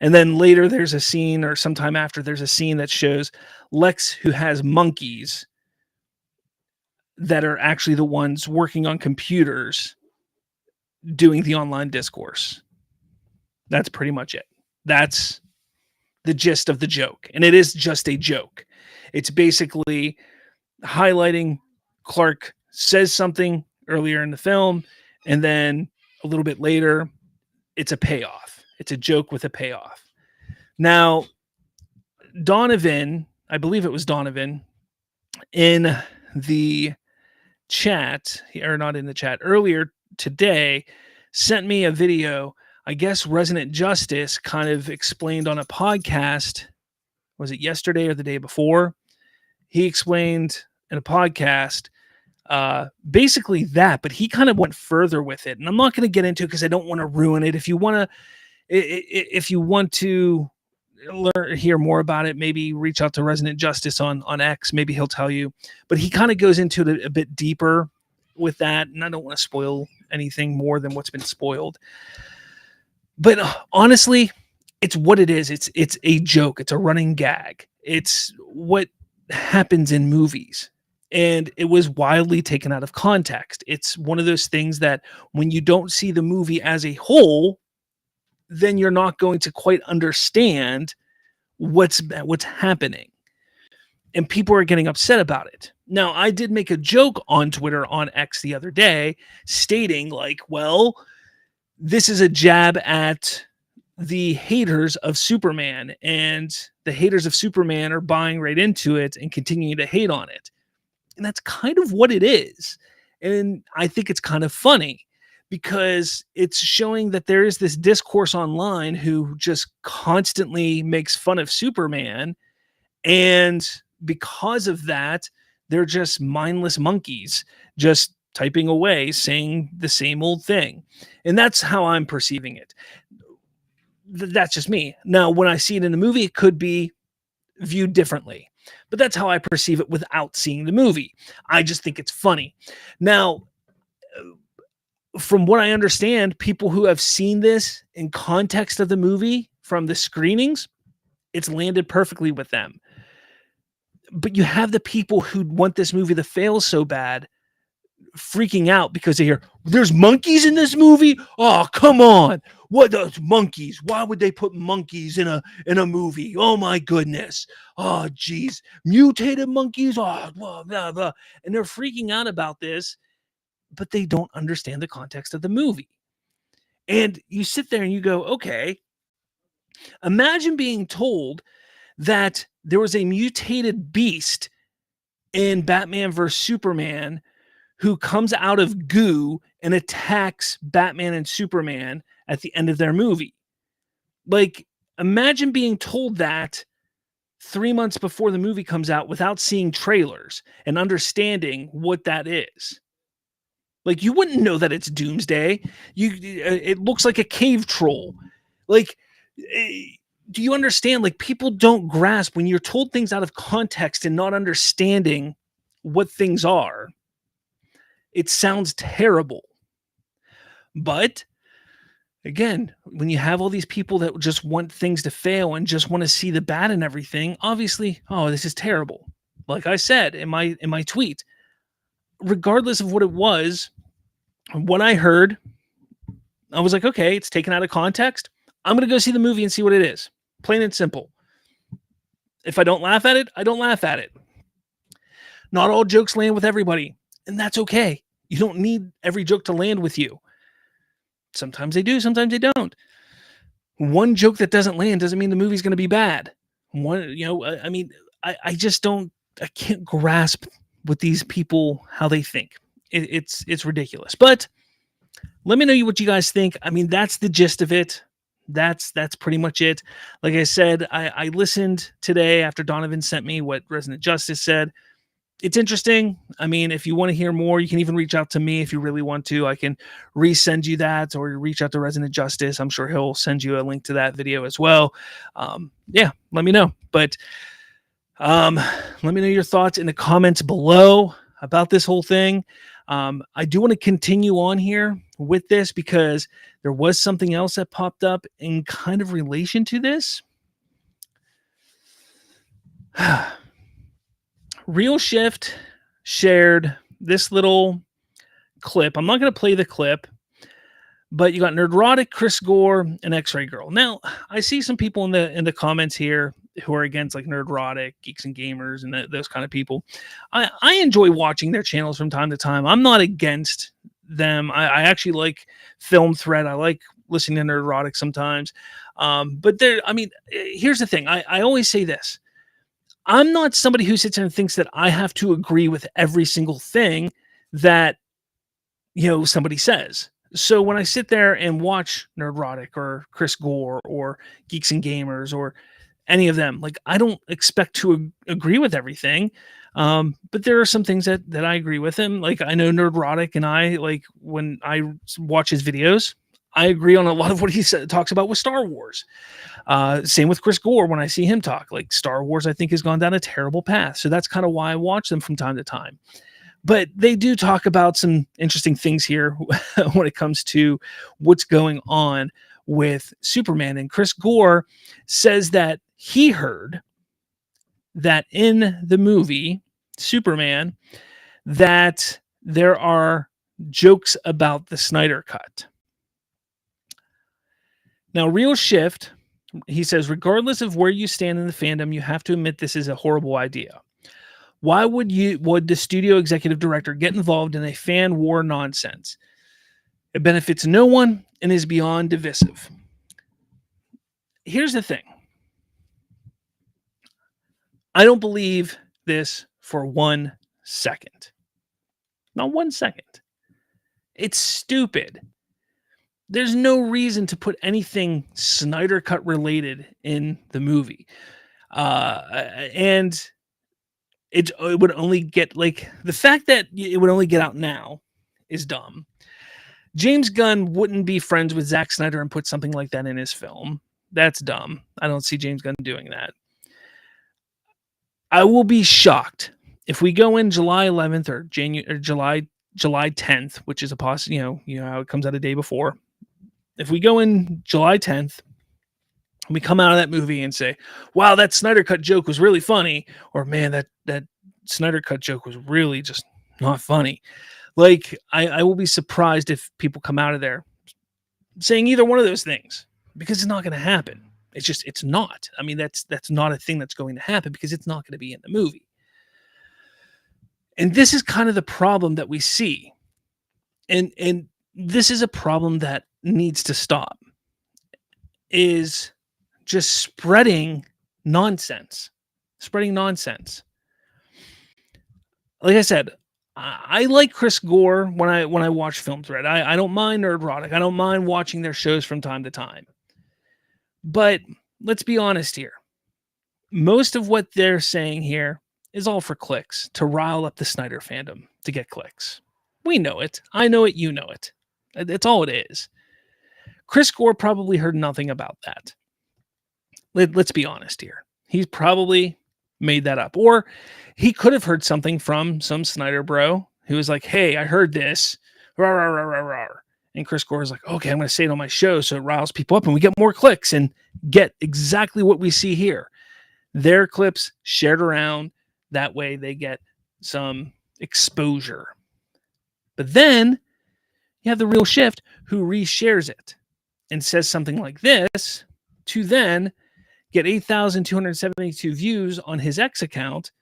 And then later there's a scene, or sometime after, there's a scene that shows Lex, who has monkeys that are actually the ones working on computers doing the online discourse. That's pretty much it. That's the gist of the joke. And it is just a joke. It's basically highlighting Clark says something earlier in the film, and then a little bit later, it's a payoff. It's a joke with a payoff. Now, Donovan, I believe it was Donovan, in the chat, or not in the chat, earlier today, sent me a video. I guess Resonant Justice kind of explained on a podcast. Was it yesterday or the day before? He explained in a podcast basically that, but he kind of went further with it. And I'm not going to get into it because I don't want to ruin it. If you want to hear more about it, maybe reach out to Resonant Justice on X. Maybe he'll tell you. But he kind of goes into it a bit deeper with that. And I don't want to spoil anything more than what's been spoiled. But honestly, it's what it is. It's a joke. It's a running gag. It's what happens in movies. And it was wildly taken out of context. It's one of those things that when you don't see the movie as a whole, then you're not going to quite understand what's happening. And people are getting upset about it. Now, I did make a joke on Twitter, on X the other day, stating like, well, this is a jab at the haters of Superman, and the haters of Superman are buying right into it and continuing to hate on it. And that's kind of what it is. And I think it's kind of funny because it's showing that there is this discourse online who just constantly makes fun of Superman. And because of that, they're just mindless monkeys, just typing away, saying the same old thing. And that's how I'm perceiving it. That's just me. Now, when I see it in the movie, it could be viewed differently. But that's how I perceive it without seeing the movie. I just think it's funny. Now, from what I understand, people who have seen this in context of the movie from the screenings, it's landed perfectly with them. But you have the people who want this movie to fail so bad freaking out because they hear, there's monkeys in this movie? Oh, come on. What those monkeys? Why would they put monkeys in a movie? Oh my goodness. Oh geez. Mutated monkeys? Oh, blah, blah, blah. And they're freaking out about this, but they don't understand the context of the movie. And you sit there and you go, okay, imagine being told that there was a mutated beast in Batman vs. Superman who comes out of goo and attacks Batman and Superman at the end of their movie. Like, imagine being told that 3 months before the movie comes out without seeing trailers and understanding what that is. Like, you wouldn't know that it's Doomsday. It looks like a cave troll. Like, do you understand? Like, people don't grasp when you're told things out of context and not understanding what things are. It sounds terrible. But again, when you have all these people that just want things to fail and just want to see the bad in everything, obviously, oh, this is terrible. Like I said in my tweet, regardless of what it was, what I heard, I was like, okay, it's taken out of context. I'm going to go see the movie and see what it is. Plain and simple. If I don't laugh at it, I don't laugh at it. Not all jokes land with everybody, and that's okay. You don't need every joke to land with you. Sometimes they do, sometimes they don't. One joke that doesn't land doesn't mean the movie's going to be bad. I just don't, I can't grasp with these people how they think. It's ridiculous. But let me know what you guys think. I mean, that's the gist of it. That's pretty much it. Like I said, I listened today after Donovan sent me what Resident Justice said. It's interesting. I mean, if you want to hear more, you can even reach out to me if you really want to. I can resend you that, or reach out to Resident Justice. I'm sure he'll send you a link to that video as well. Yeah, let me know. But let me know your thoughts in the comments below about this whole thing. I do want to continue on here with this because there was something else that popped up in kind of relation to this. Real Shift shared this little clip. I'm not going to play the clip, but you got Nerdrotic, Chris Gore, and X-Ray Girl. Now, I see some people in the comments here who are against like Nerdrotic, Geeks and Gamers, and those kind of people. I enjoy watching their channels from time to time. I'm not against them. I actually like Film Thread. I like listening to Nerdrotic sometimes. But here's the thing. I always say this. I'm not somebody who sits there and thinks that I have to agree with every single thing that, somebody says. So when I sit there and watch Nerdrotic or Chris Gore or Geeks and Gamers or any of them, like, I don't expect to agree with everything. But there are some things that I agree with him. Like, I know Nerdrotic, and I, like, when I watch his videos, I agree on a lot of what he talks about with Star Wars. Same with Chris Gore. When I see him talk, like, Star Wars, I think has gone down a terrible path. So that's kind of why I watch them from time to time. But they do talk about some interesting things here when it comes to what's going on with Superman. And Chris Gore says that he heard that in the movie Superman, that there are jokes about the Snyder Cut. Now, Real Shift, he says, regardless of where you stand in the fandom, you have to admit this is a horrible idea. Why would the studio executive director get involved in a fan war nonsense? It benefits no one and is beyond divisive. Here's the thing. I don't believe this for 1 second. Not 1 second. It's stupid. There's no reason to put anything Snyder Cut related in the movie. And it would only get, like, the fact that it would only get out now is dumb. James Gunn wouldn't be friends with Zack Snyder and put something like that in his film. That's dumb. I don't see James Gunn doing that. I will be shocked if we go in July 11th or July 10th, which is a possibility, you know how it comes out a day before. If we go in July 10th, and we come out of that movie and say, wow, that Snyder Cut joke was really funny, or man, that Snyder Cut joke was really just not funny. Like, I will be surprised if people come out of there saying either one of those things, because it's not going to happen. It's not. I mean, that's not a thing that's going to happen because it's not going to be in the movie. And this is kind of the problem that we see. And this is a problem that needs to stop is just spreading nonsense. Like I said, I like Chris Gore when I watch films, right? I don't mind Nerdrotic. I don't mind watching their shows from time to time. But let's be honest here. Most of what they're saying here is all for clicks, to rile up the Snyder fandom, to get clicks. We know it. I know it. You know it. That's all it is. Chris Gore probably heard nothing about that. Let's be honest here. He's probably made that up. Or he could have heard something from some Snyder bro who was like, hey, I heard this. Rawr, rawr, rawr, rawr, rawr. And Chris Gore is like, okay, I'm going to say it on my show so it riles people up and we get more clicks and get exactly what we see here. Their clips shared around. That way they get some exposure. But then you have the real shift who reshares it and says something like this to then get 8,272 views on his X account,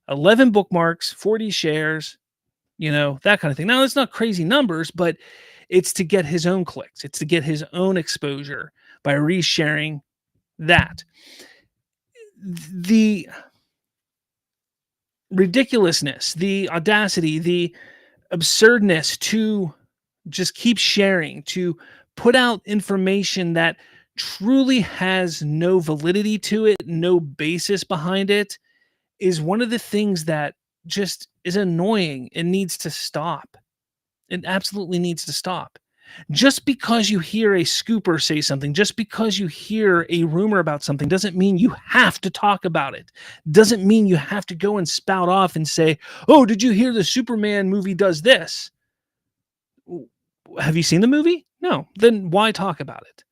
11 bookmarks, 40 shares, that kind of thing. Now, it's not crazy numbers, but it's to get his own clicks. It's to get his own exposure by resharing that. The ridiculousness, the audacity, the absurdness to just keep sharing, to put out information that truly has no validity to it, no basis behind it, is one of the things that just is annoying and needs to stop. It absolutely needs to stop. Just because you hear a scooper say something, just because you hear a rumor about something, doesn't mean you have to talk about it. Doesn't mean you have to go and spout off and say, oh, did you hear the Superman movie does this? Have you seen the movie? No. Then why talk about it?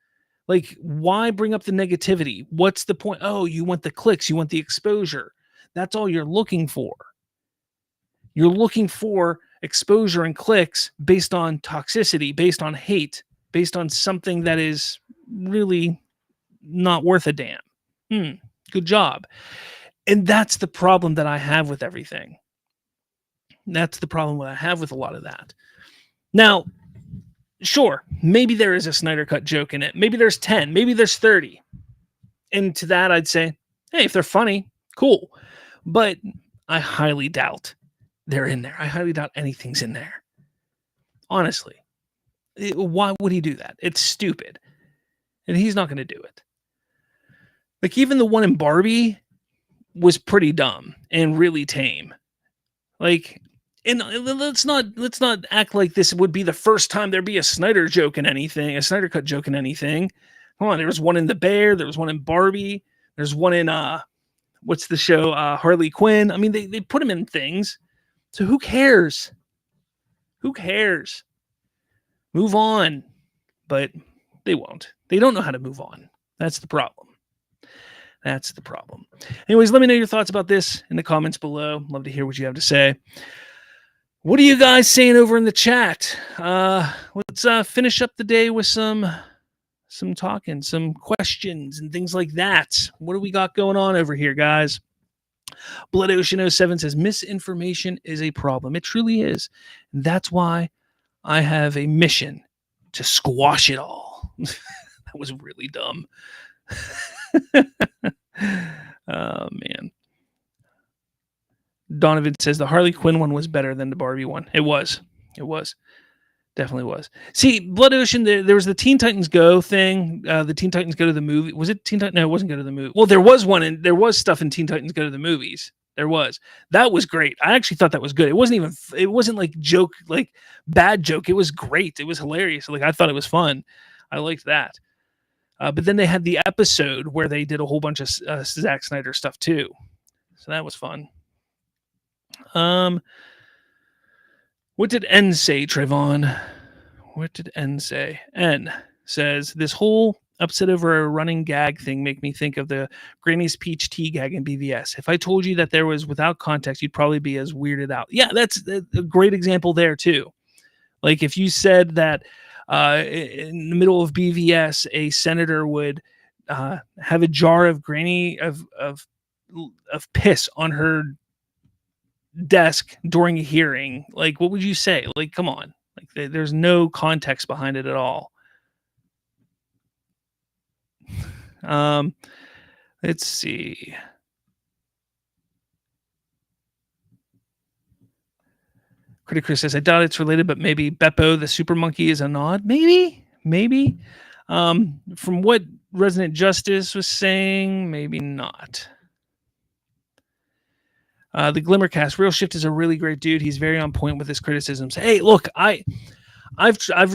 Like, why bring up the negativity? What's the point? Oh, you want the clicks. You want the exposure. That's all you're looking for. You're looking for exposure and clicks based on toxicity, based on hate, based on something that is really not worth a damn. Good job. And that's the problem that I have with everything. That's the problem that I have with a lot of that. Now, sure, maybe there is a Snyder Cut joke in it. Maybe there's 10. Maybe there's 30. And to that, I'd say, hey, if they're funny, cool. But I highly doubt they're in there. I highly doubt anything's in there. Honestly. Why would he do that? It's stupid. And he's not going to do it. Like, even the one in Barbie was pretty dumb and really tame. Like, and let's not act like this would be the first time there'd be a Snyder joke in anything, a Snyder Cut joke in anything. Come on, there was one in The Bear, there was one in Barbie, there's one in what's the show? Harley Quinn. I mean, they put him in things. So who cares? Who cares? Move on. But they won't. They don't know how to move on. That's the problem. That's the problem. Anyways, let me know your thoughts about this in the comments below. Love to hear what you have to say. What are you guys saying over in the chat? Let's finish up the day with some talking, some questions and things like that. What do we got going on over here, guys? Blood Ocean 07 says misinformation is a problem. It truly is. And that's why I have a mission to squash it all. That was really dumb. Oh, man. Donovan says the Harley Quinn one was better than the Barbie one. It was. Definitely was. See, Blood Ocean, there was the Teen Titans Go thing. The Teen Titans Go to the movie. Was it Teen Titans? No, it wasn't Go to the movie. Well, there was one, and there was stuff in Teen Titans Go to the movies. There was. That was great. I actually thought that was good. It wasn't like joke, like bad joke. It was great. It was hilarious. Like, I thought it was fun. I liked that. But then they had the episode where they did a whole bunch of Zack Snyder stuff too. So that was fun. What did N say, Trayvon? What did N say? N says, this whole upset over a running gag thing make me think of the Granny's Peach Tea gag in BVS. If I told you that there was without context, you'd probably be as weirded out. Yeah, that's a great example there too. Like, if you said that in the middle of BVS, a senator would have a jar of Granny of piss on her desk during a hearing, like, what would you say? Like, come on. Like, there's no context behind it at all. Let's see. Critic Chris says, I doubt it's related, but maybe Beppo the super monkey is a nod. Maybe. From what Resident Justice was saying, maybe not. The Glimmercast, Real Shift is a really great dude. He's very on point with his criticisms. Hey, look, I've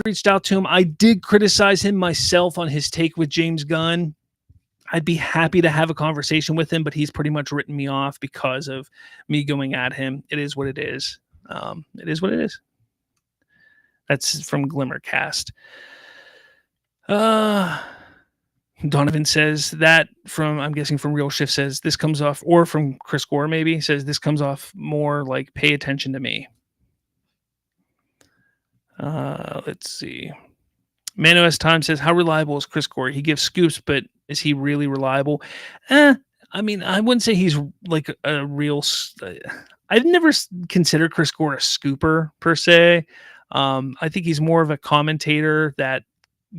reached out to him. I did criticize him myself on his take with James Gunn. I'd be happy to have a conversation with him, but he's pretty much written me off because of me going at him. It is what it is. It is what it is. That's from Glimmercast. Donovan says that from, I'm guessing from Real Shift, says this comes off, or from Chris Gore maybe, says this comes off more like pay attention to me. Let's see. Manos Time says, how reliable is Chris Gore? He gives scoops, but is he really reliable? I mean, I wouldn't say he's like a real. I've never considered Chris Gore a scooper per se. I think he's more of a commentator that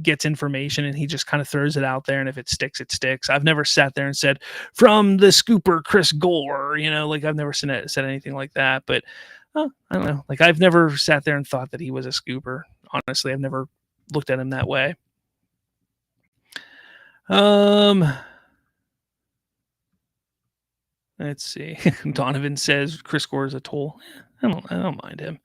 gets information and he just kind of throws it out there, and if it sticks, it sticks. I've never sat there and said, from the scooper Chris Gore, like I've never said anything like that. But I don't know. Like I've never sat there and thought that he was a scooper. Honestly, I've never looked at him that way. Let's see. Donovan says Chris Gore is a tool. I don't mind him.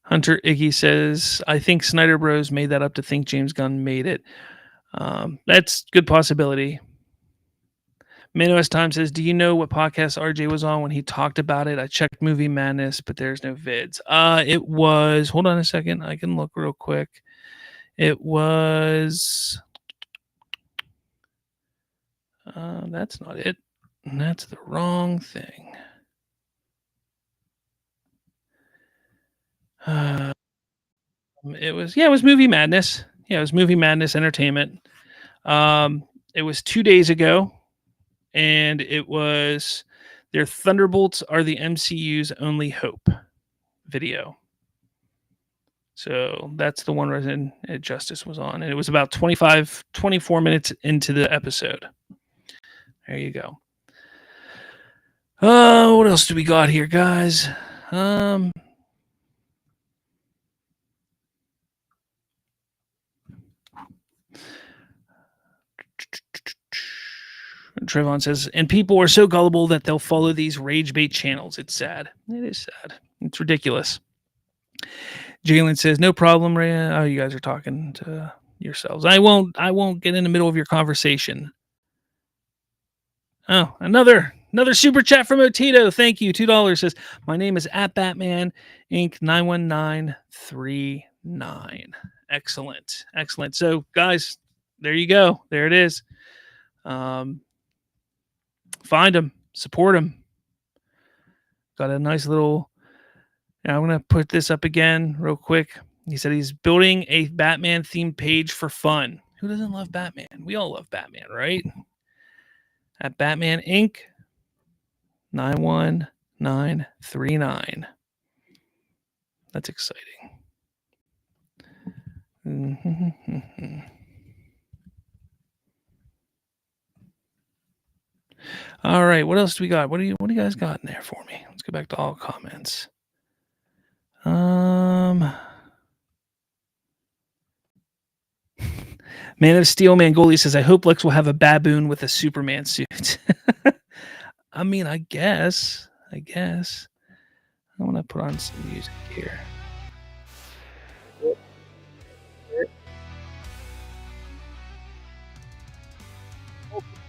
Hunter Iggy says, I think Snyder Bros made that up to think James Gunn made it. That's good possibility. Manos Time says, do you know what podcast RJ was on when he talked about it? I checked Movie Madness, but there's no vids. It was, hold on a second. I can look real quick. It was, that's not it. That's the wrong thing. It was Movie Madness. Yeah, it was Movie Madness Entertainment. It was 2 days ago, and it was their Thunderbolts are the MCU's only hope video. So that's the one Resident Justice was on, and it was about 24 minutes into the episode. There you go. What else do we got here, guys? Trevon says, and people are so gullible that they'll follow these rage bait channels. It's sad. It is sad. It's ridiculous. Jalen says, no problem, Rhea. Oh, you guys are talking to yourselves. I won't get in the middle of your conversation. Oh, another super chat from Otito. Thank you. $2 says, my name is at Batman Inc. 91939. Excellent. So, guys, there you go. There it is. Find him, support him. Got a nice little. I'm going to put this up again real quick. He said he's building a Batman themed page for fun. Who doesn't love Batman? We all love Batman, right? At Batman Inc. 91939. That's exciting. All right, what else do we got? What do you guys got in there for me? Let's go back to all comments. Man of Steel Mangoli says, I hope Lex will have a baboon with a Superman suit. I mean, I guess. I want to put on some music here.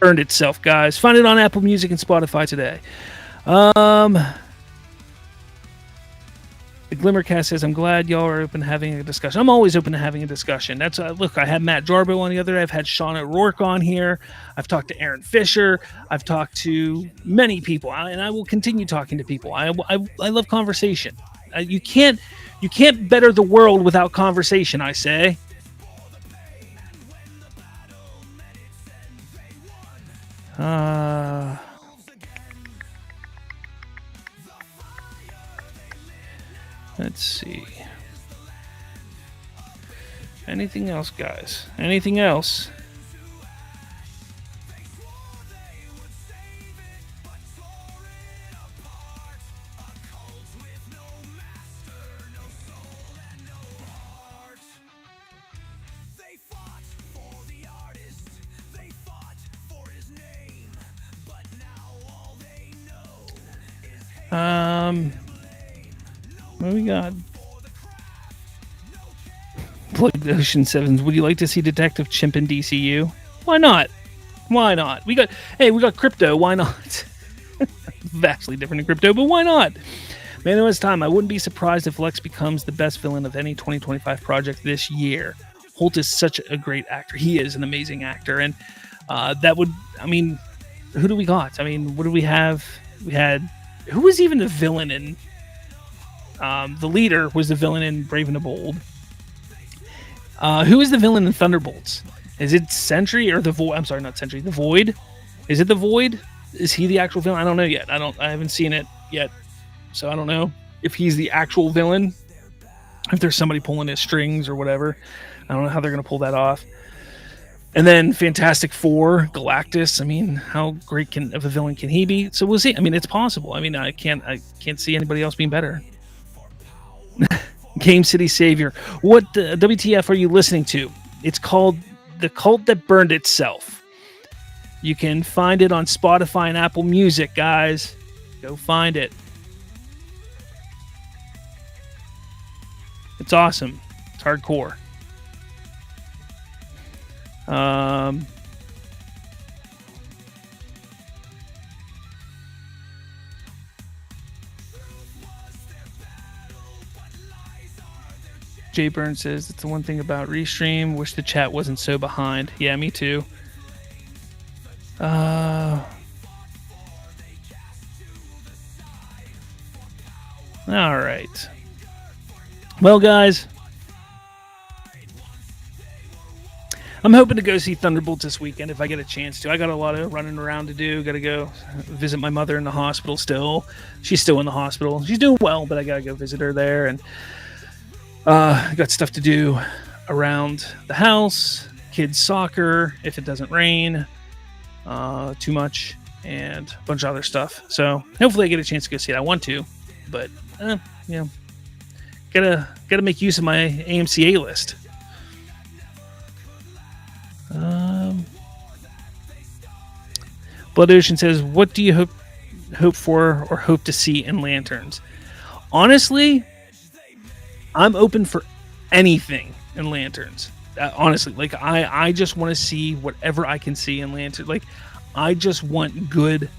Earned itself, guys. Find it on Apple Music and Spotify today. The Glimmercast says, I'm glad y'all are open to having a discussion. I'm always open to having a discussion. That's look, I had Matt Jarbo on the other day. I've had Sean O'Rourke on here. I've talked to Aaron Fisher. I've talked to many people, and I will continue talking to people. I love conversation. You can't better the world without conversation, I say. Let's see. Anything else, guys? Anything else? What do we got? Like Ocean Sevens. Would you like to see Detective Chimp in DCU? Why not? Why not? We got Crypto. Why not? Vastly different in Crypto, but why not? Man, it was time. I wouldn't be surprised if Lex becomes the best villain of any 2025 project this year. Holt is such a great actor. He is an amazing actor, and that would. I mean, who do we got? I mean, what do we have? We had. Who was even the villain in? The leader was the villain in Brave and the Bold. Who is the villain in Thunderbolts? Is it Sentry or the Void? I'm sorry, not Sentry. The Void. Is it the Void? Is he the actual villain? I don't know yet. I haven't seen it yet, so I don't know if he's the actual villain. If there's somebody pulling his strings or whatever, I don't know how they're gonna pull that off. And then Fantastic Four, Galactus. I mean, how great of a villain can he be? So we'll see. I mean, it's possible. I mean, I can't see anybody else being better. Game City Savior. What WTF are you listening to? It's called The Cult That Burned Itself. You can find it on Spotify and Apple Music, guys. Go find it. It's awesome. It's hardcore. Jay Burns says, it's the one thing about Restream. Wish the chat wasn't so behind. Yeah, me too. All right. Well, guys, I'm hoping to go see Thunderbolts this weekend if I get a chance to. I got a lot of running around to do. Got to go visit my mother in the hospital still. She's still in the hospital. She's doing well, but I got to go visit her there. And I got stuff to do around the house, kids' soccer, if it doesn't rain too much, and a bunch of other stuff. So hopefully I get a chance to go see it. I want to, but gotta make use of my AMCA list. Blood Ocean says, what do you hope for or hope to see in Lanterns? Honestly, I'm open for anything in Lanterns. Honestly, like I just want to see whatever I can see in Lanterns. Like I just want good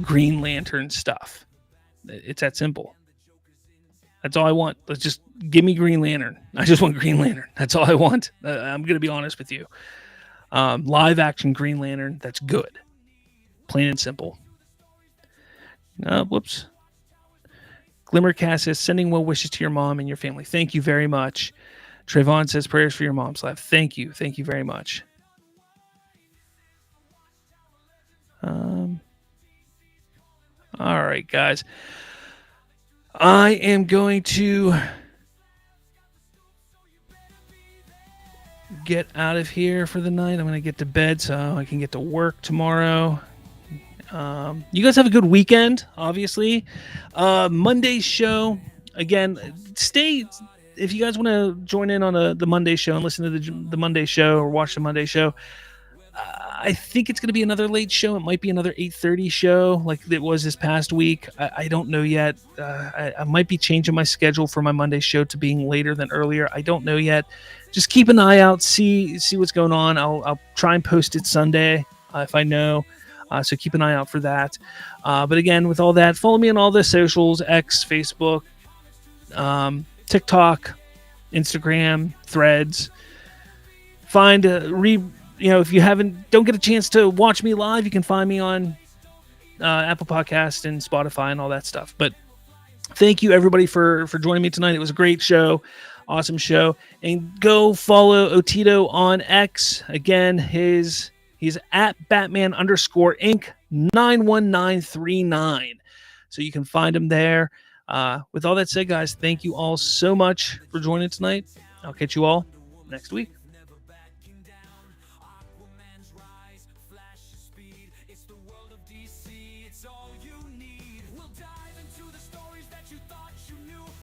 Green Lantern stuff. It's that simple. That's all I want. Let's just give me Green Lantern. I just want Green Lantern. That's all I want. I'm going to be honest with you. Live action Green Lantern. That's good. Plain and simple. Whoops. Glimmercast says, sending well wishes to your mom and your family. Thank you very much. Trayvon says, prayers for your mom, Slav. Thank you. Thank you very much. All right, guys. I am going to get out of here for the night. I'm going to get to bed so I can get to work tomorrow. You guys have a good weekend, obviously. Monday's show, again, if you guys want to join in on the Monday show and listen to the Monday show or watch the Monday show, I think it's going to be another late show. It might be another 8:30 show like it was this past week. I don't know yet. I might be changing my schedule for my Monday show to being later than earlier. I don't know yet. Just keep an eye out, see what's going on. I'll try and post it Sunday if I know. So keep an eye out for that. But again, with all that, follow me on all the socials: X, Facebook, TikTok, Instagram, Threads. If you don't get a chance to watch me live, you can find me on Apple Podcast and Spotify and all that stuff. But thank you everybody for joining me tonight. It was a great show, awesome show. And go follow Otito on X. Again, he's at Batman_Inc. 91939. So you can find him there. With all that said, guys, thank you all so much for joining tonight. I'll catch you all next week. Never backing down. Aquaman's rise, flash of speed. It's the world of DC, it's all you need. We'll dive into the stories that you thought you knew.